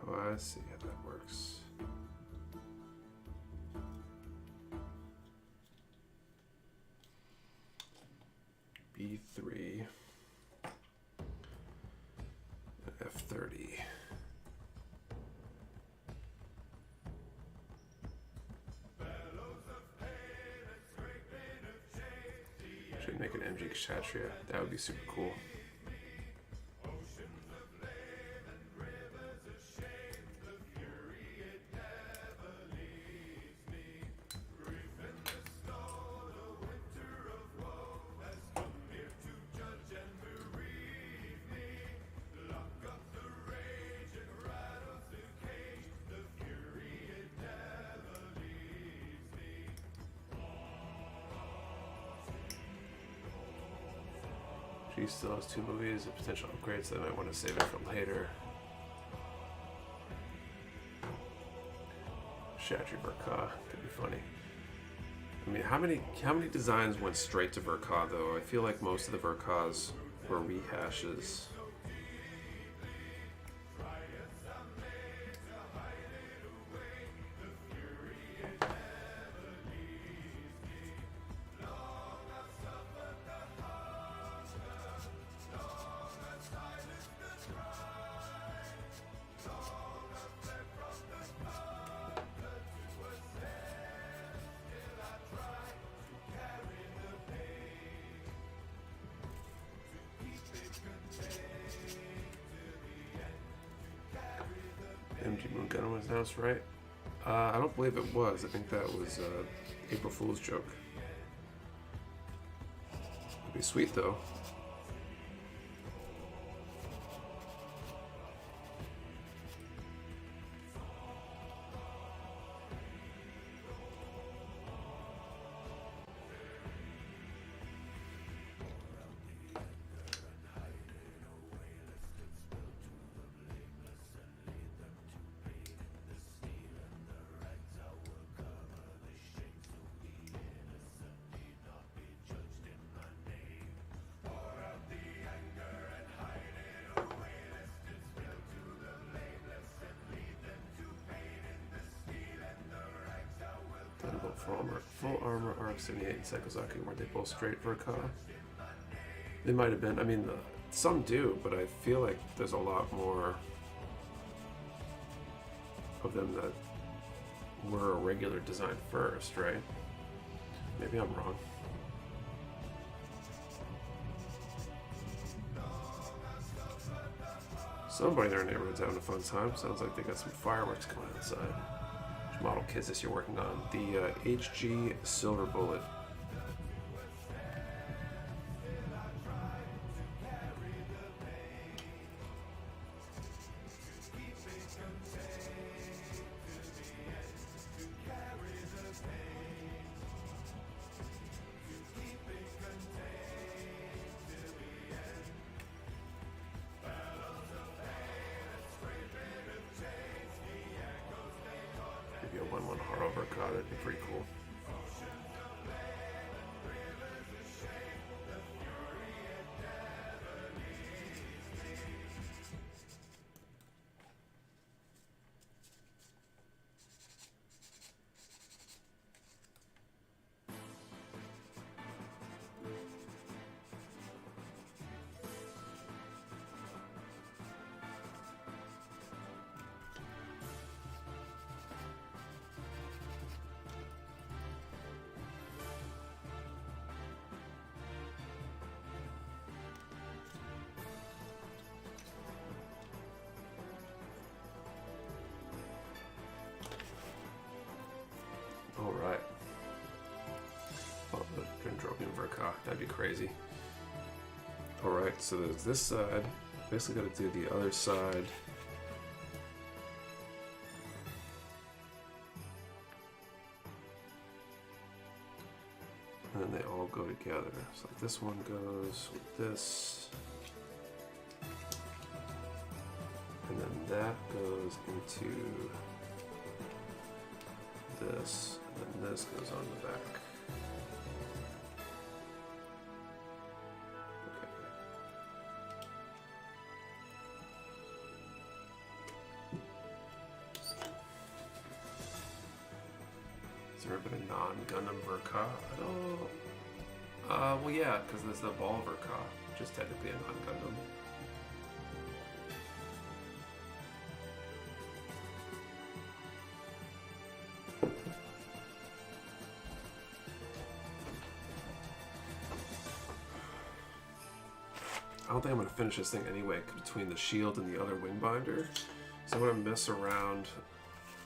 Oh, I see how that works. B3 and F30. Should make an MGDeathscythe. That would be super cool. She still has 2 movies and potential upgrades, so I might want to save it for later. Shatry Verka could be funny. I mean, how many designs went straight to Verka though? I feel like most of the Verkas were rehashes. House, right? I don't believe it was. I think that was April Fool's joke. It'd be sweet though. Full armor RX-78 and Sekizaki, weren't they both straight for a car? They might have been. I mean, some do, but I feel like there's a lot more of them that were a regular design first, right? Maybe I'm wrong. Somebody in their neighborhood's having a fun time. Sounds like they got some fireworks going outside. Model kit is this you're working on? The HG Silver Bullet. That'd be pretty cool. Alright. Oh, the Dendrobium Verka. That'd be crazy. Alright, so there's this side. Basically got to do the other side. And then they all go together. So like this one goes with this. And then that goes into this, and then this goes on the back. Okay. never been a non-Gundam Verka. I don't... well, yeah, because there's the Ball Verka, which is technically a non-Gundam. I don't think I'm going to finish this thing anyway between the shield and the other wing binder. So I'm going to mess around.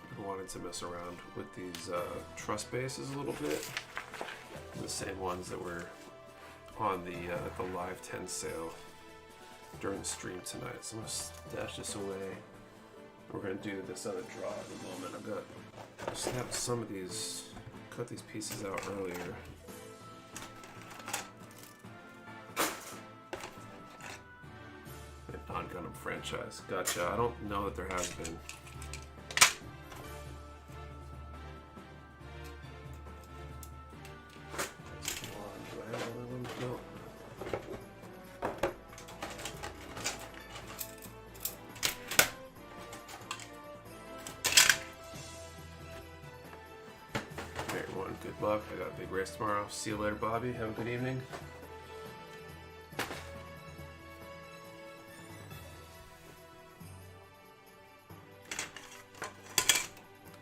I've been wanting to mess around with these truss bases a little bit. The same ones that were on the live 10 sale during the stream tonight. So I'm going to stash this away. We're going to do this other draw in a moment. I snapped some of these, cut these pieces out earlier. Non-Gundam franchise. Gotcha. I don't know that there has been. Do I have other ones? No. Okay, everyone, good luck. I got a big race tomorrow. See you later, Bobby. Have a good evening.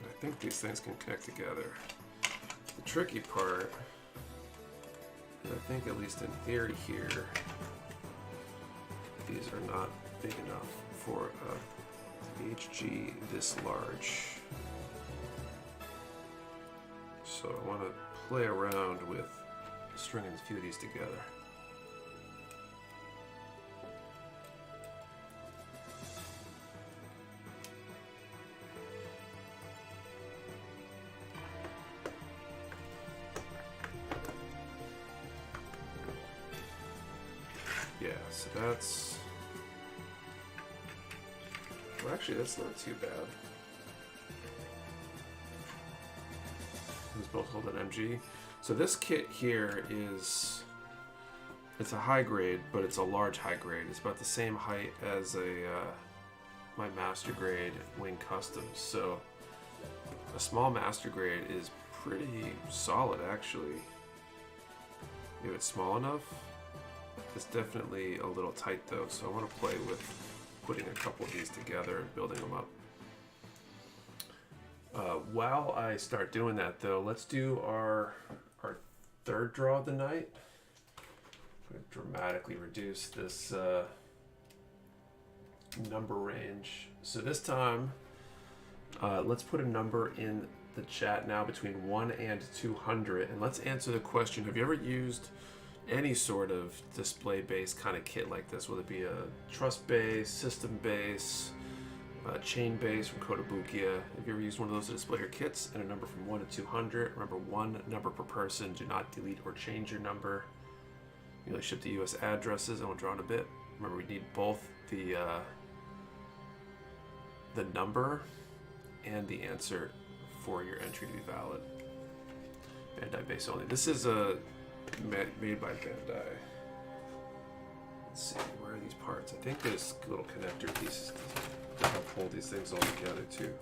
I think these things can connect together. The tricky part, I think at least in theory here, these are not big enough for a HG this large. So I want to play around with stringing a few of these together. So that's, well, actually that's not too bad. These both hold an MG. So this kit here is, it's a high grade, but it's a large high grade. It's about the same height as my master grade wing customs. So a small master grade is pretty solid actually, if it's small enough. It's definitely a little tight though, so I want to play with putting a couple of these together and building them up. While I start doing that though, let's do our third draw of the night. I'm going to dramatically reduce this number range. So this time, let's put a number in the chat now between 1 and 200, and let's answer the question, have you ever used any sort of display base kind of kit like this, whether it be a truss base, system base, chain base from Kotobukiya? If you ever used one of those to display your kits, and a number from 1 to 200, remember one number per person, do not delete or change your number. You only ship to US addresses, and we'll draw in a bit. Remember, we need both the number and the answer for your entry to be valid. Bandai base only. This is a made by Bandai. Let's see, where are these parts? I think there's little connector pieces to help hold these things all together too.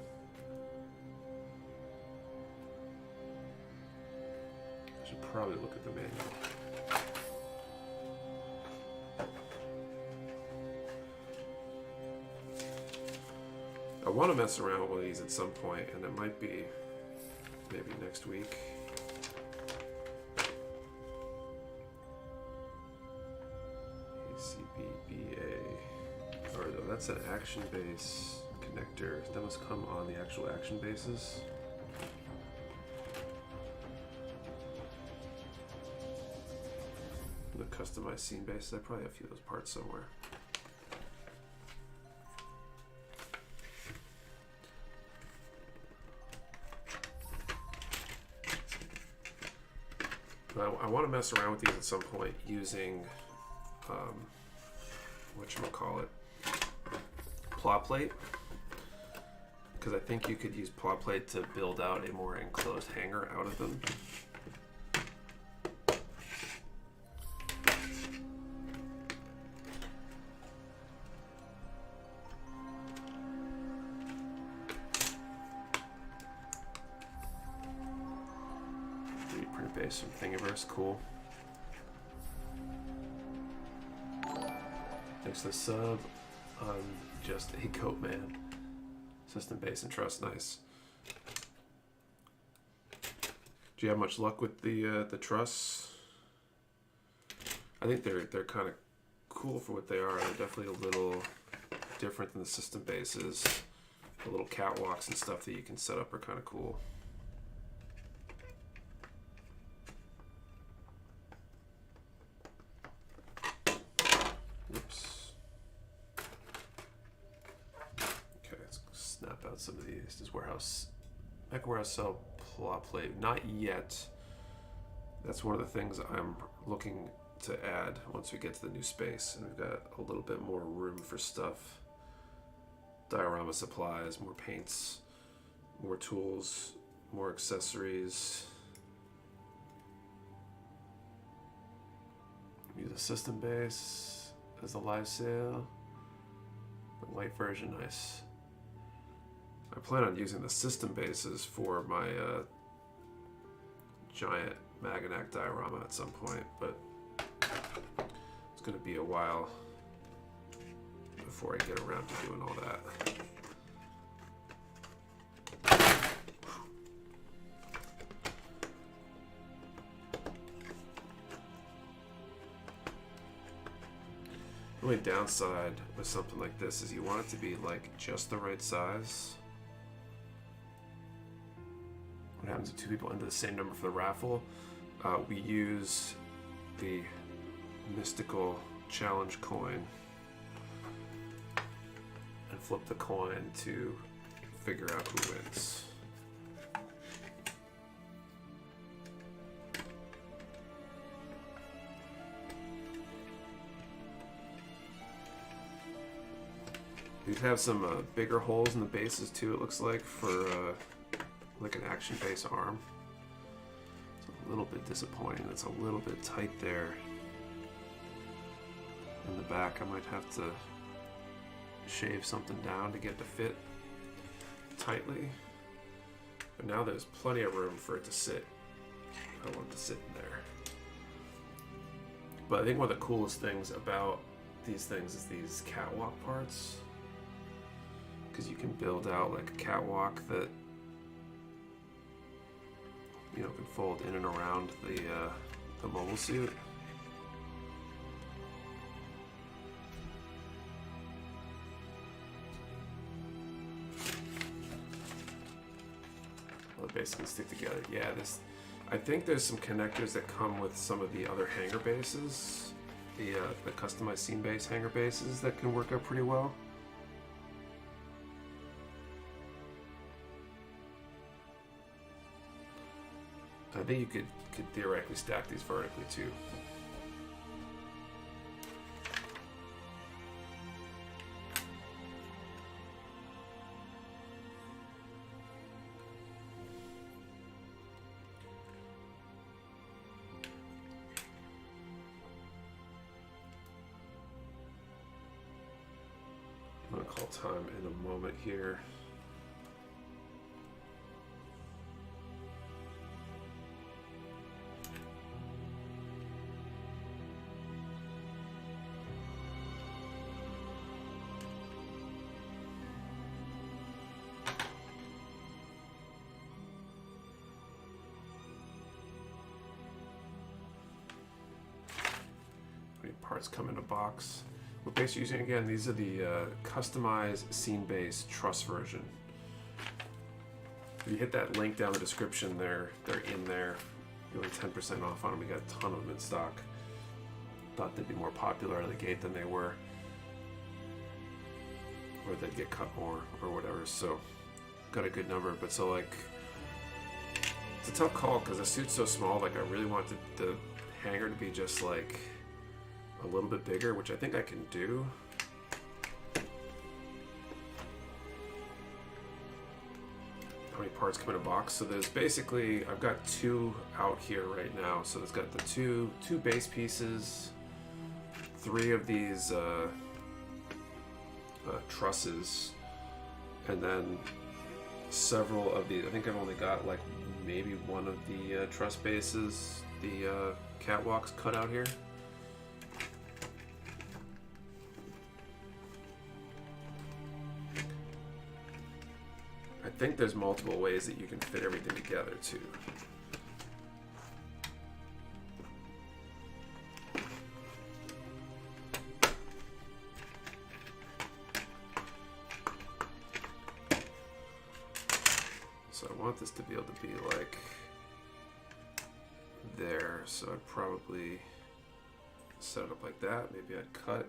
I should probably look at the manual. I want to mess around with these at some point, and it might be maybe next week. Or no, that's an action base connector. That must come on the actual action bases. The customized scene bases, I probably have a few of those parts somewhere. But I want to mess around with these at some point using whatchamacallit, plot plate, because I think you could use plot plate to build out a more enclosed hanger out of them. base from Thingiverse, cool. Thanks for the sub. I'm just a goat man. System base and trust, nice. Do you have much luck with the truss? I think they're kind of cool for what they are. They're definitely a little different than the system bases. The little catwalks and stuff that you can set up are kind of cool. Oops. Okay, let's snap out some of these. Does warehouse, Mecha Warehouse sell plot plate? Not yet. That's one of the things I'm looking to add once we get to the new space, and we've got a little bit more room for stuff. Diorama supplies, more paints, more tools, more accessories. Use a system base as a live sale. The light version, nice. I plan on using the system bases for my giant Maganac diorama at some point, but it's going to be a while before I get around to doing all that. The only downside with something like this is you want it to be like just the right size. What happens if two people enter the same number for the raffle? We use the mystical challenge coin and flip the coin to figure out who wins. We'd have some bigger holes in the bases too, it looks like, for like an action-based arm. It's a little bit disappointing. It's a little bit tight there in the back. I might have to shave something down to get it to fit tightly. But now there's plenty of room for it to sit. I want it to sit in there. But I think one of the coolest things about these things is these catwalk parts. Because you can build out like a catwalk that, you know, can fold in and around the mobile suit. Well, they basically stick together. Yeah, I think there's some connectors that come with some of the other hanger bases, the customized scene base hanger bases that can work out pretty well. I think you could theoretically stack these vertically too. I'm gonna call time in a moment here. Parts come in a box. We're basically using, again, these are the customized scene-based truss version. If you hit that link down in the description, they're in there. Really 10% off on them. We got a ton of them in stock. Thought they'd be more popular out of the gate than they were. Or they'd get cut more or whatever. So got a good number. But so like, it's a tough call because the suit's so small. Like I really wanted the hanger to be just like a little bit bigger, which I think I can do. How many parts come in a box? So there's basically, I've got two out here right now. So it's got the two base pieces, 3 of these trusses, and then several of these. I think I've only got like maybe one of the truss bases, the catwalks cut out here. I think there's multiple ways that you can fit everything together too. So I want this to be able to be like there, so I'd probably set it up like that. Maybe I'd cut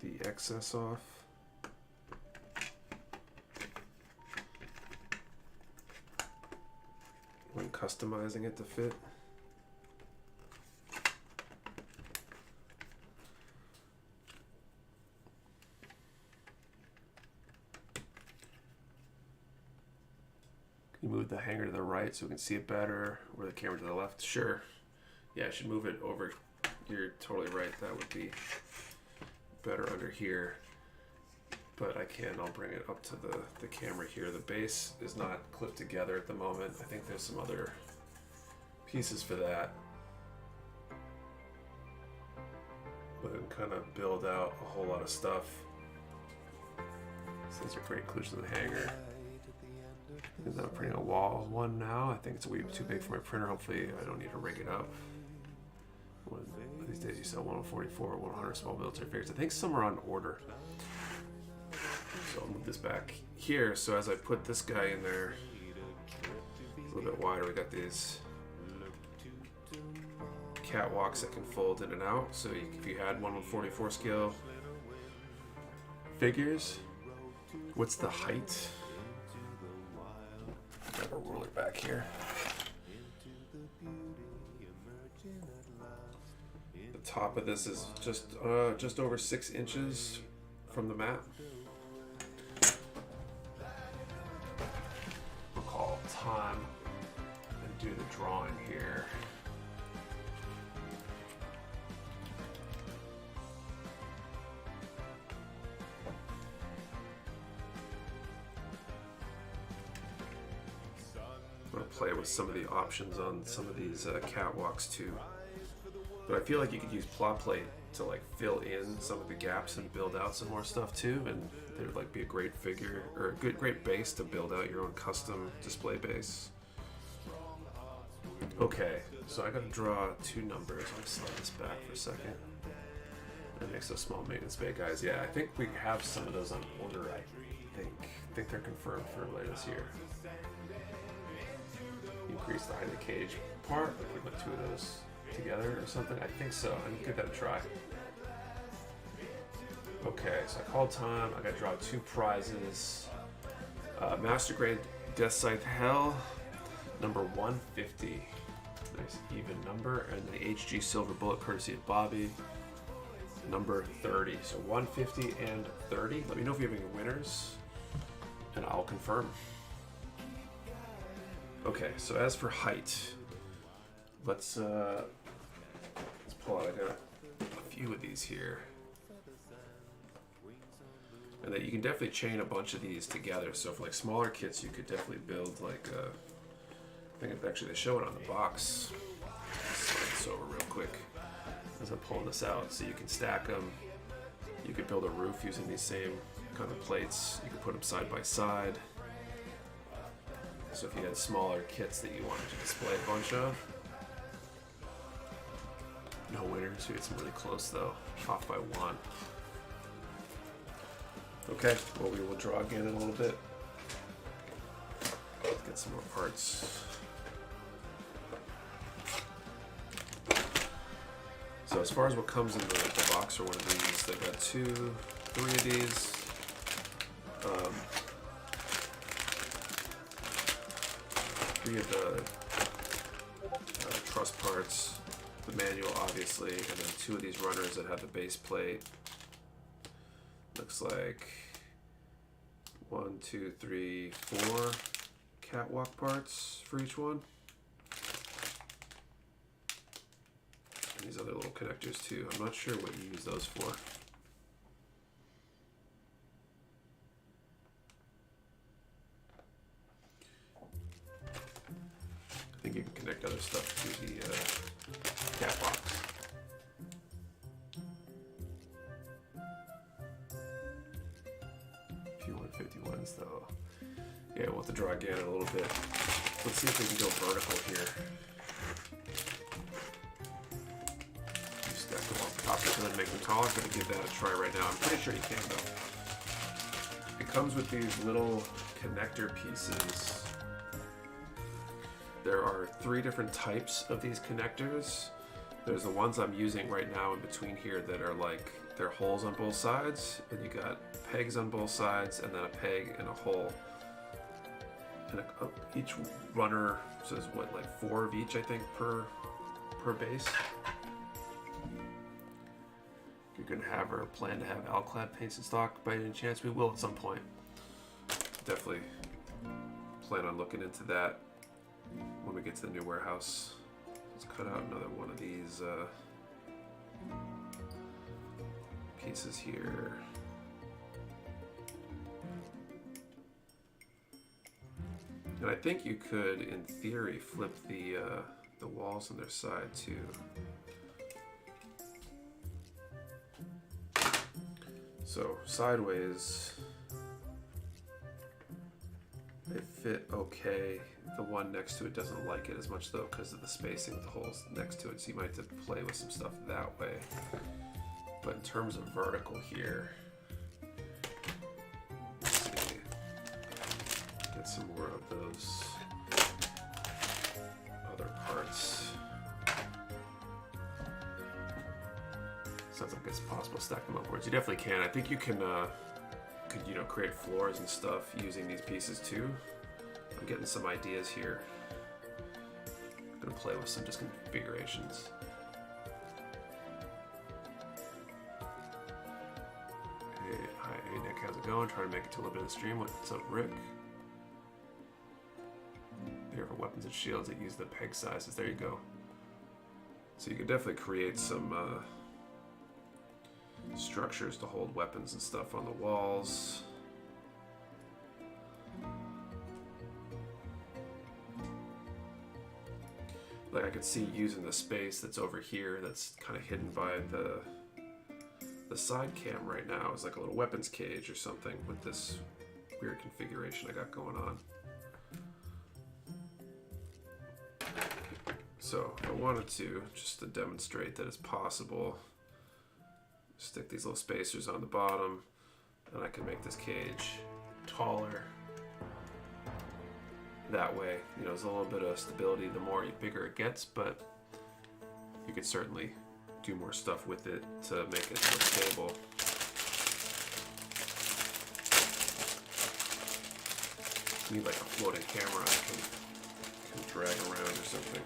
the excess off. When customizing it to fit. Can you move the hanger to the right so we can see it better, or the camera to the left? Sure. Yeah, I should move it over. You're totally right. That would be better under here. But I can, I'll bring it up to the camera here. The base is not clipped together at the moment. I think there's some other pieces for that. But then kind of build out a whole lot of stuff. So these are great inclusions of the hanger. And I'm printing a wall one now. I think it's a wee bit too big for my printer. Hopefully I don't need to rig it up. One of these days you sell 144, 100 small military figures. I think some are on order. So I'll move this back here. So as I put this guy in there, it's a little bit wider. We got these catwalks that can fold in and out. So if you had 1/144 scale figures, what's the height? Got a ruler back here. The top of this is just over 6 inches from the mat. Time and do the drawing here. I'm going to play with some of the options on some of these catwalks too. But I feel like you could use plot plate to like fill in some of the gaps and build out some more stuff too, and it would like be a great figure or a great base to build out your own custom display base. Okay, so I gotta draw 2 numbers. Let me slide this back for a second. That makes those small maintenance bay guys. Yeah, I think we have some of those on order. I think they're confirmed for later this year. Increase the height of the cage part. Put like 2 of those together or something. I think so. I can give that a try. Okay, so I called time. I gotta draw 2 prizes. Master Grade Deathscythe Hell, number 150. Nice even number. And the HG Silver Bullet, courtesy of Bobby, number 30. So 150 and 30. Let me know if you have any winners, and I'll confirm. Okay, so as for height, let's pull out. I got a few of these here. And that you can definitely chain a bunch of these together. So for like smaller kits, you could definitely build like a, I think actually they show it on the box. Slide this over real quick as I'm pulling this out. So you can stack them. You could build a roof using these same kind of plates. You could put them side by side. So if you had smaller kits that you wanted to display a bunch of. No winners. We had some really close though. Off by 1. Okay, well we will draw again in a little bit. Let's get some more parts. So as far as what comes in the box or one of these, they've got 3 of these. 3 of the truss parts, the manual obviously, and then 2 of these runners that have the base plate. Looks like 1, 2, 3, 4 catwalk parts for each one. And these other little connectors too. I'm not sure what you use those for. few 151s though. Yeah, we'll have to draw again a little bit. Let's see if we can go vertical here. You stack them on top and then make them taller. I'm gonna give that a try right now. I'm pretty sure you can though. It comes with these little connector pieces. There are 3 different types of these connectors. There's the ones I'm using right now in between here that are like, they're holes on both sides, and you got pegs on both sides, and then a peg and a hole. And each runner says what, like 4 of each, I think, per base. You're gonna have or plan to have Alclad paints in stock by any chance? We will at some point. Definitely plan on looking into that when we get to the new warehouse. Let's cut out another one of these pieces here. And I think you could, in theory, flip the walls on their side too. So sideways, they fit okay. The one next to it doesn't like it as much though because of the spacing of the holes next to it, so you might have to play with some stuff that way. But in terms of vertical here, let's see, get some more of those other parts. Sounds like it's possible to stack them upwards. You definitely can. I think you can could create floors and stuff using these pieces too. I'm getting some ideas here. I'm gonna play with some just configurations. Hey, hi Nick, how's it going? Trying to make it to a little bit of the stream. What's up, Rick? Here for weapons and shields that use the peg sizes. There you go. So you could definitely create some structures to hold weapons and stuff on the walls. Like I could see using the space that's over here that's kind of hidden by the side cam right now as like a little weapons cage or something with this weird configuration I got going on. So I wanted to, just to demonstrate that it's possible, stick these little spacers on the bottom, and I can make this cage taller. That way, there's a little bit of stability the more bigger it gets, but you could certainly do more stuff with it to make it more stable. Need like a floating camera I can drag around or something.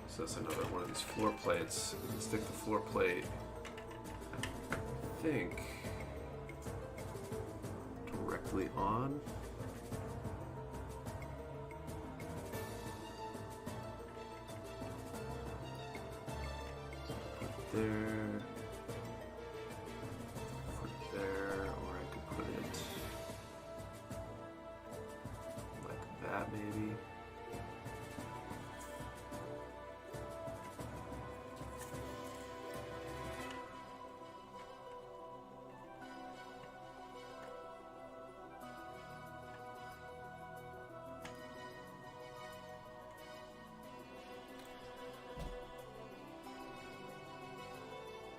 So that's another one of these floor plates. You can stick the floor plate, I think, directly on. Put there, put there, or I could put it like that maybe.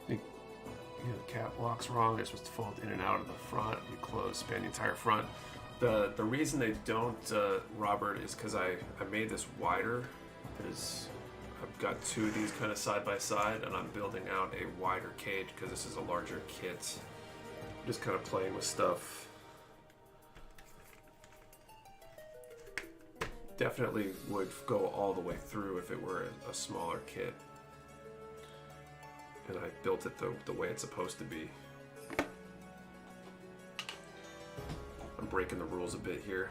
The catwalk's wrong. They're supposed to fold in and out of the front and close, span the entire front. The reason they don't, Robert, is because I made this wider. I've got 2 of these kind of side by side, and I'm building out a wider cage because this is a larger kit. I'm just kind of playing with stuff. Definitely would go all the way through if it were a smaller kit. And I built it the way it's supposed to be. I'm breaking the rules a bit here.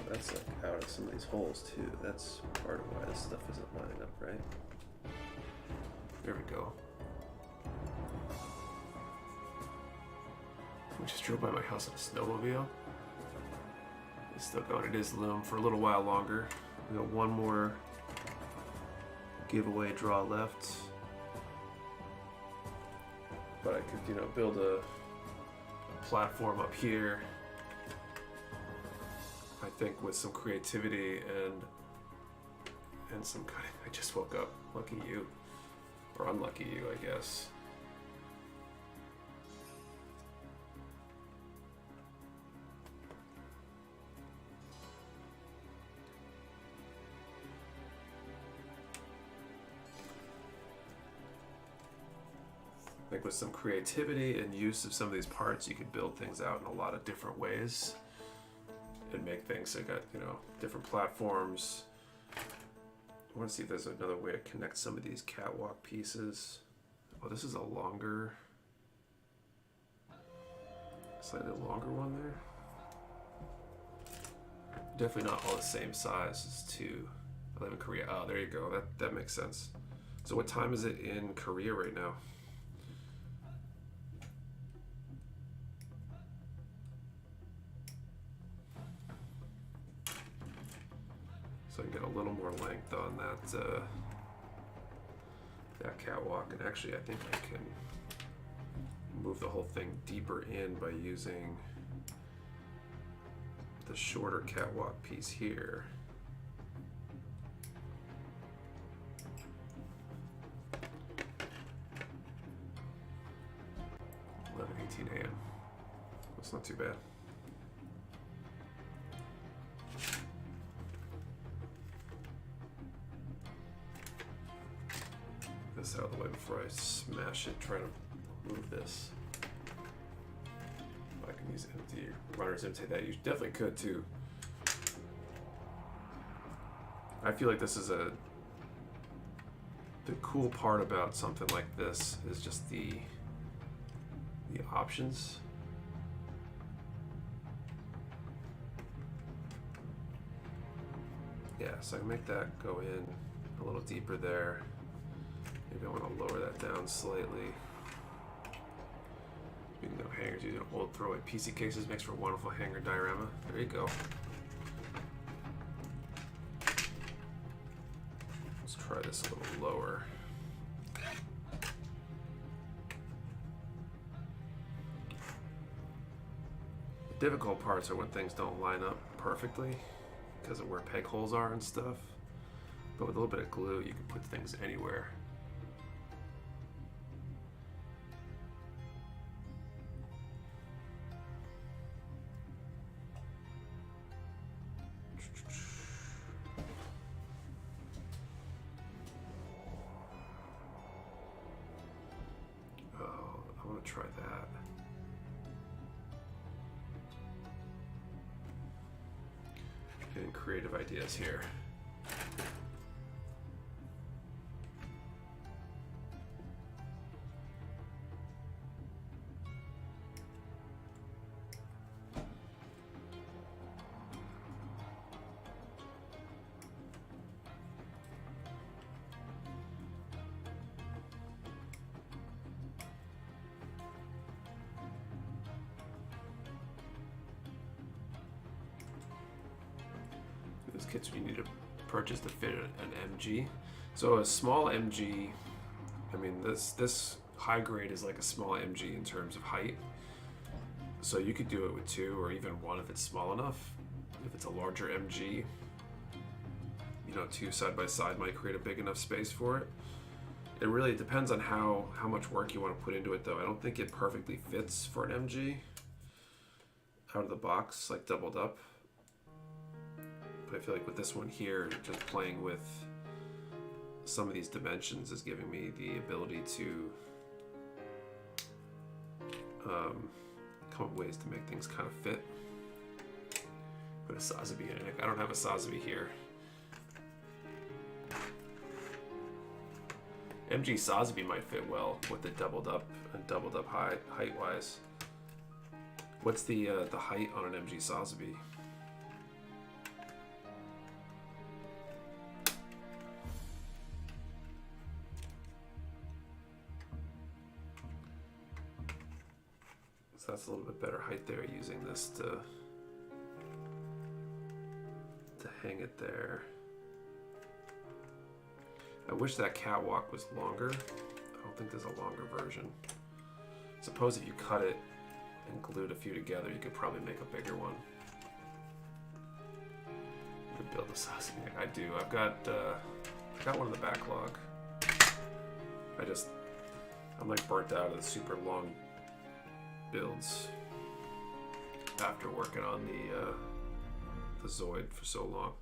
That's it. out of some of these holes too. That's part of why this stuff isn't lining up right. There we go. We just drove by my house in a snowmobile. It's still going. It is loom for a little while longer. We got one more giveaway draw left. But I could, you know, build a platform up here. I think with some creativity and some kind of, I just woke up. Lucky you. Or unlucky you, I guess. I think with some creativity and use of some of these parts, you could build things out in a lot of different ways and make things that got, you know, different platforms. I want to see if there's another way to connect some of these catwalk pieces. Oh, this is a longer, slightly longer one there. Definitely not all the same size as two. I live in Korea. Oh, there you go. That makes sense. So what time is it in Korea right now? So I can get a little more length on that catwalk, and actually I think I can move the whole thing deeper in by using the shorter catwalk piece here. 11:18 a.m. That's not too bad. This out of the way before I smash it, try to move this. I can use empty runners, imitate that. You definitely could too. I feel like this is the cool part about something like this is just the options. Yeah, so I can make that go in a little deeper there. Maybe I want to lower that down slightly. We can go hangers using old throwaway PC cases, makes for a wonderful hanger diorama. There you go. Let's try this a little lower. The difficult parts are when things don't line up perfectly because of where peg holes are and stuff. But with a little bit of glue, you can put things anywhere. Try that. Getting creative ideas here. Kits you need to purchase to fit an MG. So a small MG, I mean this high grade is like a small MG in terms of height. So you could do it with two or even one if it's small enough. If it's a larger MG, you know, two side by side might create a big enough space for it. It really depends on how much work you want to put into it though. I don't think it perfectly fits for an MG out of the box, like doubled up. I feel like with this one here, just playing with some of these dimensions is giving me the ability to come up with ways to make things kind of fit. Put a Sazabi in it. I don't have a Sazabi here. MG Sazabi might fit well with the doubled up and doubled up height wise. What's the height on an MG Sazabi? that's a little bit better height there, using this to hang it there. I wish that catwalk was longer. I don't think there's a longer version. Suppose if you cut it and glued a few together, you could probably make a bigger one. You could build a sausage. I do. I've got one in the backlog. I'm like burnt out of the super long builds after working on the Zoid for so long.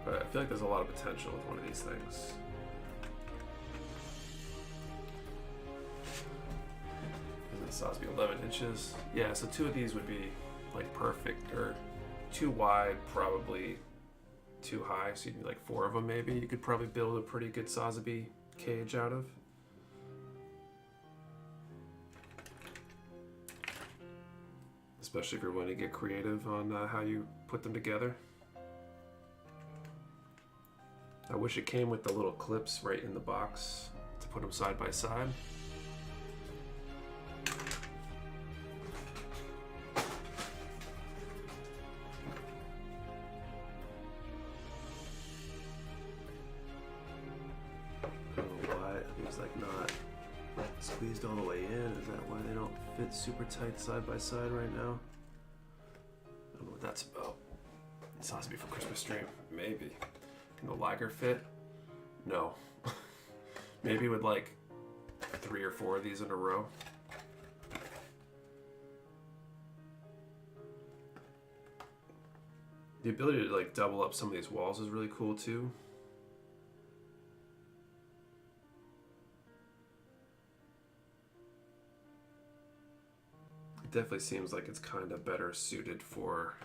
But I feel like there's a lot of potential with one of these things. Isn't it supposed to be 11 inches? Yeah, so 2 of these would be like perfect, or too wide, probably too high, so you'd need like 4 of them maybe. You could probably build a pretty good Sotheby cage out of. Especially if you're willing to get creative on how you put them together. I wish it came with the little clips right in the box to put them side by side. Squeezed all the way in. Is that why they don't fit super tight side by side right now? I don't know what that's about. It's supposed to be for Christmas stream. Maybe. Can the Liger fit? No. Maybe with like 3 or 4 of these in a row. The ability to like double up some of these walls is really cool too. Definitely seems like it's kind of better suited for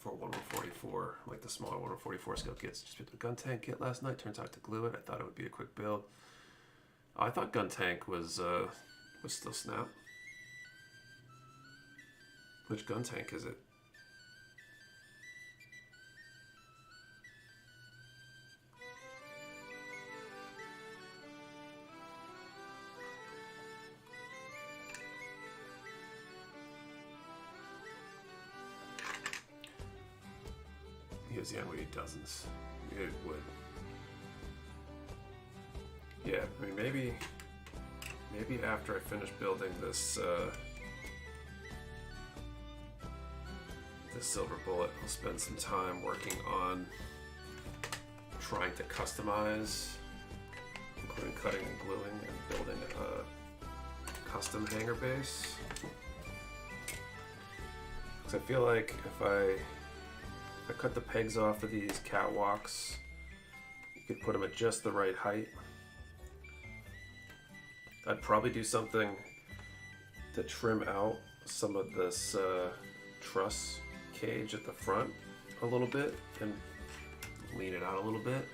1144, like the smaller 1144 scale kits. Just built a gun tank kit last night. Turns out to glue it. I thought it would be a quick build. Oh, I thought gun tank was still Snap. Which gun tank is it? The end would eat dozens. It would. Yeah, I mean maybe after I finish building this this silver bullet, I'll spend some time working on trying to customize, including cutting and gluing and building a custom hanger base. Because I feel like if I cut the pegs off of these catwalks, you could put them at just the right height. I'd probably do something to trim out some of this truss cage at the front a little bit and lean it out a little bit.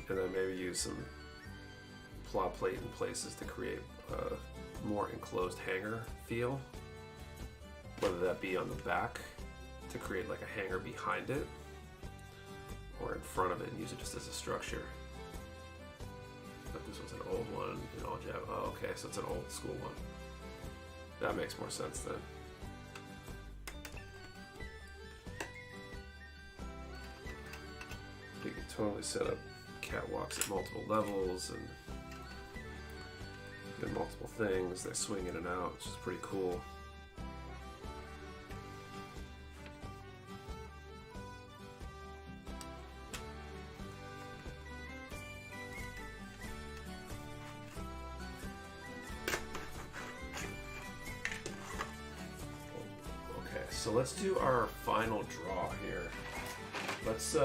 And then maybe use some plot plate in places to create a more enclosed hanger feel. Whether that be on the back to create like a hanger behind it, or in front of it and use it just as a structure. But this was an old one in all jab. Oh, okay, so it's an old school one. That makes more sense then. You can totally set up catwalks at multiple levels and do multiple things. They swing in and out, which is pretty cool. So let's do our final draw here. Let's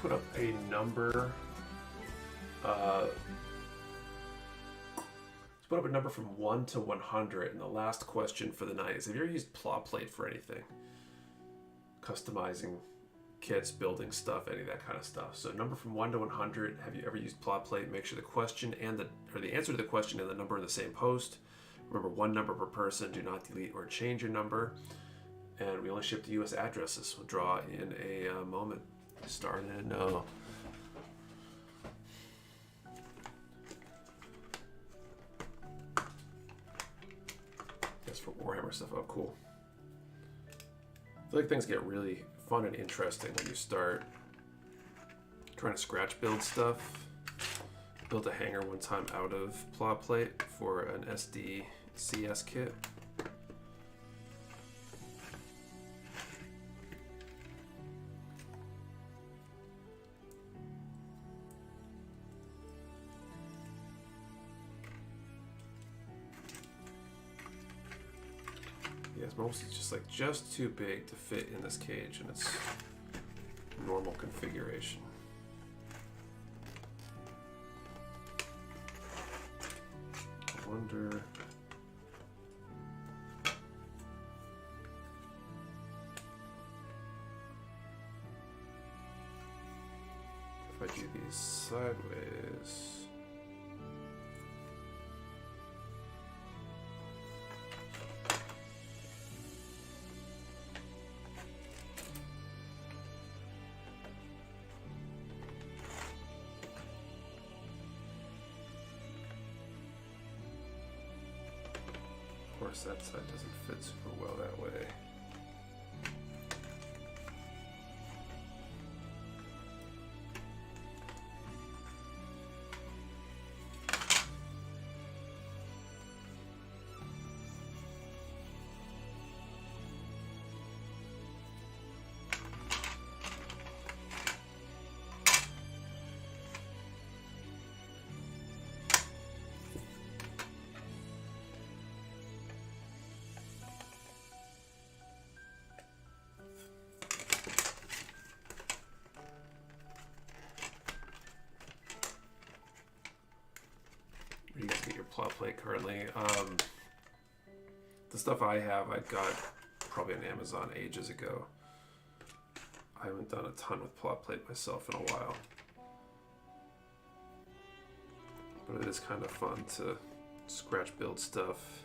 put up a number. Let's put up a number from 1 to 100, and the last question for the night is: have you ever used plot plate for anything? Customizing kits, building stuff, any of that kind of stuff. So number from 1 to 100, have you ever used plot plate? Make sure the question and the answer to the question and the number in the same post. Remember, 1 number per person. Do not delete or change your number. And we only ship to US addresses. We'll draw in a moment. Starting now. That's for Warhammer stuff. Oh, cool. I feel like things get really fun and interesting when you start trying to scratch build stuff. Built a hanger one time out of plot plate for an SD CS kit. Yes, mostly just too big to fit in this cage, and it's normal configuration. I wonder. If I do these sideways. Of course, that side doesn't fit super well that way. You guys get your plot plate currently. The stuff I have, I got probably on Amazon ages ago. I haven't done a ton with plot plate myself in a while. But it is kind of fun to scratch build stuff.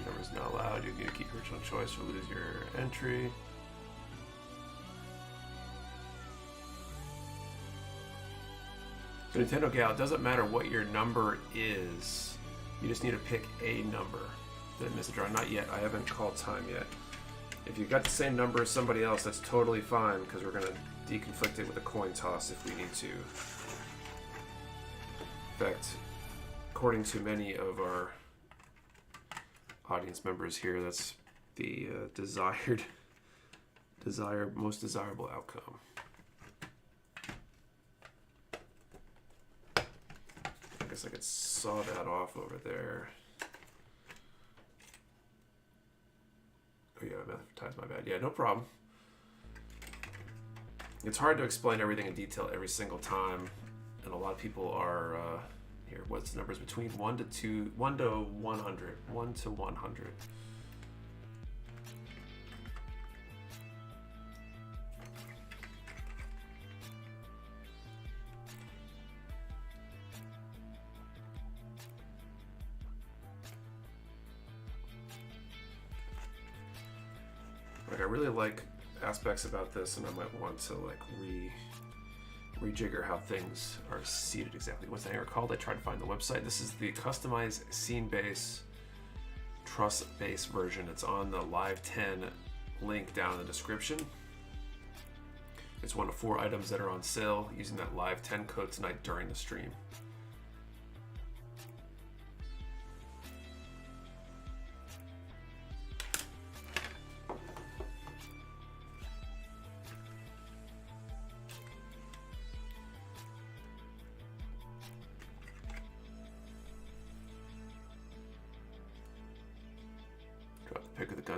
Numbers not allowed. You need to keep your original choice or lose your entry. So Nintendo Gal, it doesn't matter what your number is. You just need to pick a number. Did I miss a draw? Not yet. I haven't called time yet. If you've got the same number as somebody else, that's totally fine because we're going to deconflict it with a coin toss if we need to. In fact, according to many of our audience members here, that's the most desirable outcome. I guess I could saw that off over there. Oh yeah, I mathematized, my bad. Yeah, no problem. It's hard to explain everything in detail every single time, and a lot of people are here. What's the numbers between 1 to 100? 1 to 100. Like, I really like aspects about this, and I might want to like rejigger how things are seated exactly. What's the hanger called? I tried to find the website. This is the customized scene base truss base version. It's on the Live 10 link down in the description. It's one of 4 items that are on sale using that Live 10 code tonight during the stream.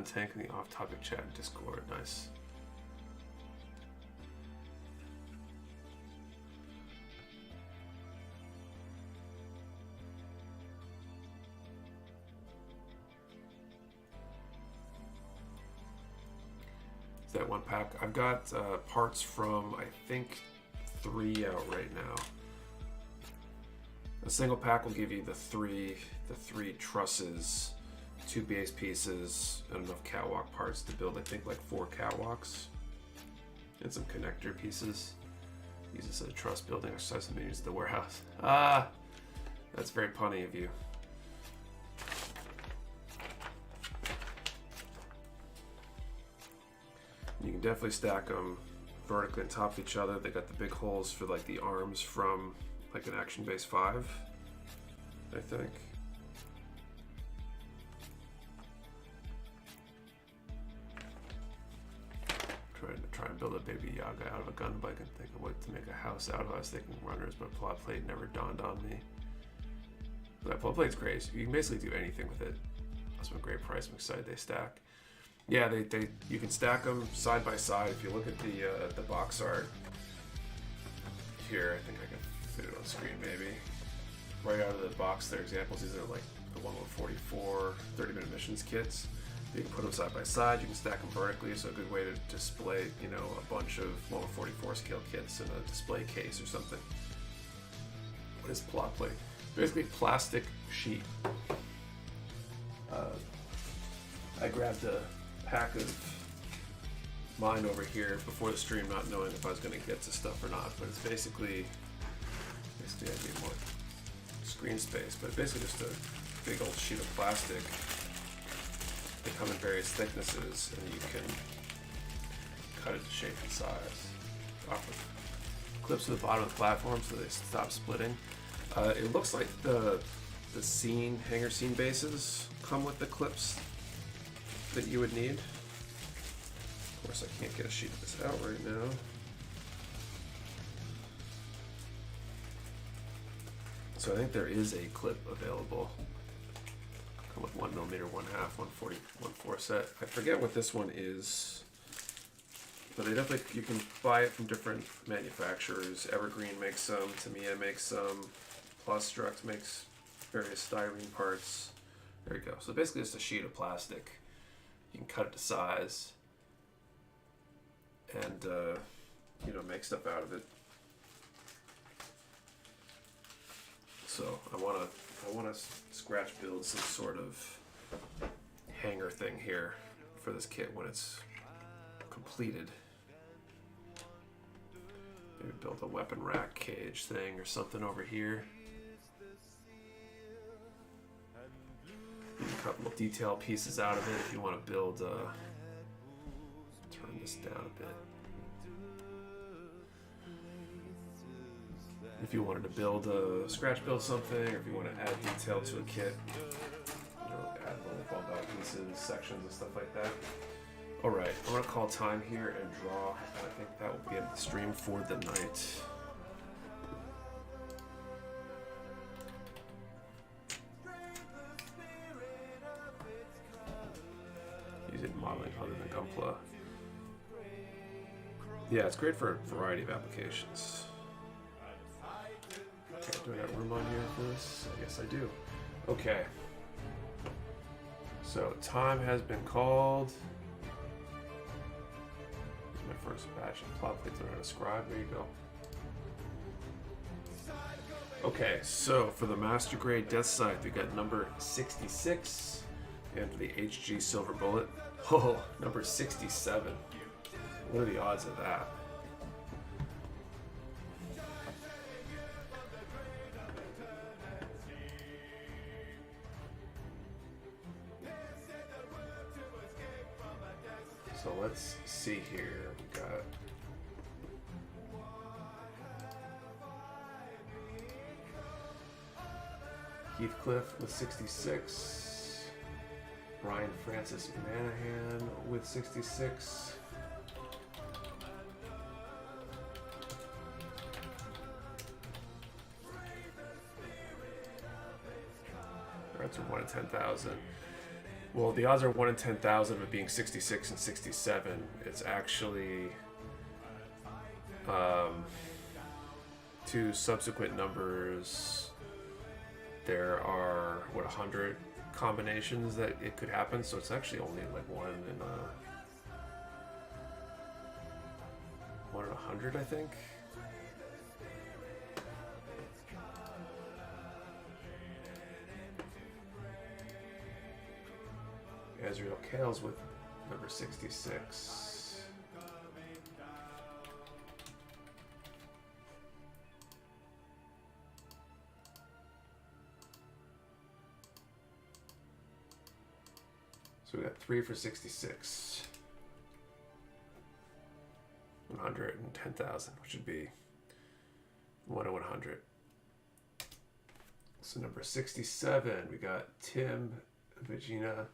tank in the off-topic chat in Discord. Nice. That one pack. I've got parts from, I think, 3 out right now. A single pack will give you the three trusses, 2 base pieces, and enough catwalk parts to build, I think, like 4 catwalks and some connector pieces. Use this as a truss building exercise and use the warehouse. Ah, that's very punny of you. You can definitely stack them vertically on top of each other. They got the big holes for like the arms from like an Action Base 5, I think. Try and build a baby Yaga out of a gun, but I can think of what to make a house out of. I was thinking runners, but plot plate never dawned on me. But that plot plate's great. So you can basically do anything with it. That's a great price. I'm excited they stack. Yeah, you can stack them side by side. If you look at the box art here, I think I can fit it on screen maybe. Right out of the box, their examples. These are like the 144 30-minute missions kits. You can put them side by side. You can stack them vertically. So a good way to display, you know, a bunch of 144 scale kits in a display case or something. What is plot plate? Basically, plastic sheet. I grabbed a pack of mine over here before the stream, not knowing if I was going to get to stuff or not, but it's basically I need more screen space, but basically just a big old sheet of plastic. They come in various thicknesses and you can cut it to shape and size. Clips to the bottom of the platform so they stop splitting. It looks like the hanger scene bases come with the clips that you would need. Of course, I can't get a sheet of this out right now. So I think there is a clip available. Come with 1mm, 1/2, 140, 1/4 set. I forget what this one is, but they definitely, you can buy it from different manufacturers. Evergreen makes some, Tamiya makes some, Plus Struct makes various styrene parts. There you go. So basically just a sheet of plastic. You can cut it to size and you know, make stuff out of it. So I want to scratch build some sort of hanger thing here for this kit when it's completed. Maybe build a weapon rack cage thing or something over here. You can cut little detail pieces out of it if you want to build, turn this down a bit. If you wanted to build scratch build something, or if you want to add detail to a kit, you know, add little bump out pieces, sections and stuff like that. Alright, I'm going to call time here and draw, and I think that will be the stream for the night. Using modeling other than Gunpla. Yeah, it's great for a variety of applications. Okay, do I got room on here for this? I guess I do. Okay. So, time has been called. Here's my first batch of plot plates I'm going to scribe. There you go. Okay, so for the Master Grade Deathscythe, we got number 66. And for the HG Silver Bullet, oh, number 67. What are the odds of that? So let's see here. We got Heathcliff with 66. Brian Francis Manahan with 66. That's from 1 in 10,000. Well, the odds are 1 in 10,000 of it being 66 and 67. It's actually two subsequent numbers. There are, what, 100 combinations that it could happen, so it's actually only like 1 in 100, I think. Azrael Kales with number 66. So we got 3 for 66. 110,000, which would be 1 in 100. So number 67, we got Tim, Vagina.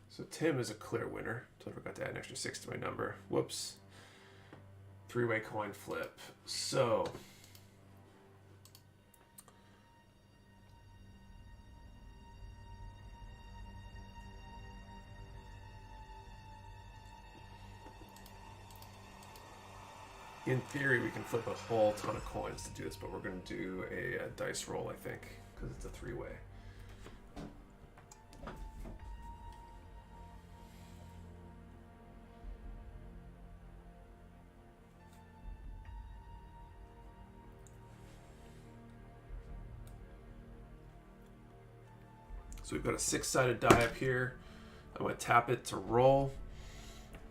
So Tim is a clear winner. So I forgot to add an extra 6 to my number. Whoops. 3-way coin flip. So in theory, we can flip a whole ton of coins to do this, but we're going to do a dice roll, I think, because it's a 3-way. So we've got a 6-sided die up here. I'm going to tap it to roll.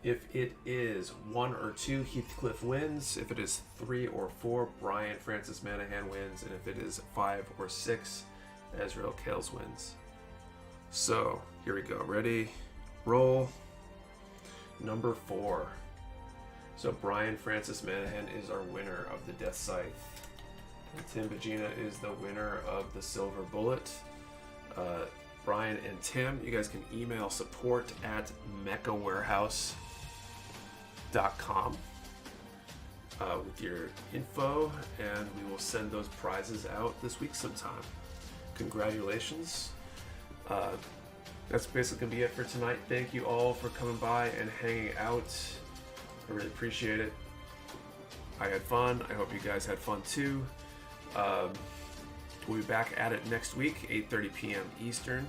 If it is 1 or 2, Heathcliff wins. If it is 3 or 4, Brian Francis Manahan wins. And if it is 5 or 6, Azrael Kales wins. So here we go. Ready? Roll. Number 4. So Brian Francis Manahan is our winner of the Death Scythe. Tim Vagina is the winner of the Silver Bullet. Brian and Tim, you guys can email support at mechawarehouse.com with your info, and we will send those prizes out this week sometime. Congratulations. That's basically going to be it for tonight. Thank you all for coming by and hanging out. I really appreciate it. I had fun. I hope you guys had fun too. We'll be back at it next week, 8:30 p.m. Eastern.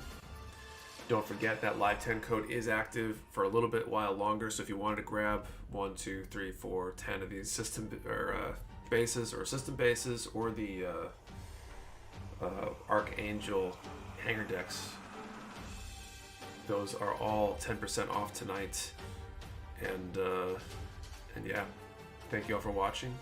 Don't forget that Live 10 code is active for a little bit while longer, so if you wanted to grab 1, 2, 3, 4, 10 of these system or bases or system bases, or the Archangel hanger decks, those are all 10% off tonight. And yeah, thank you all for watching.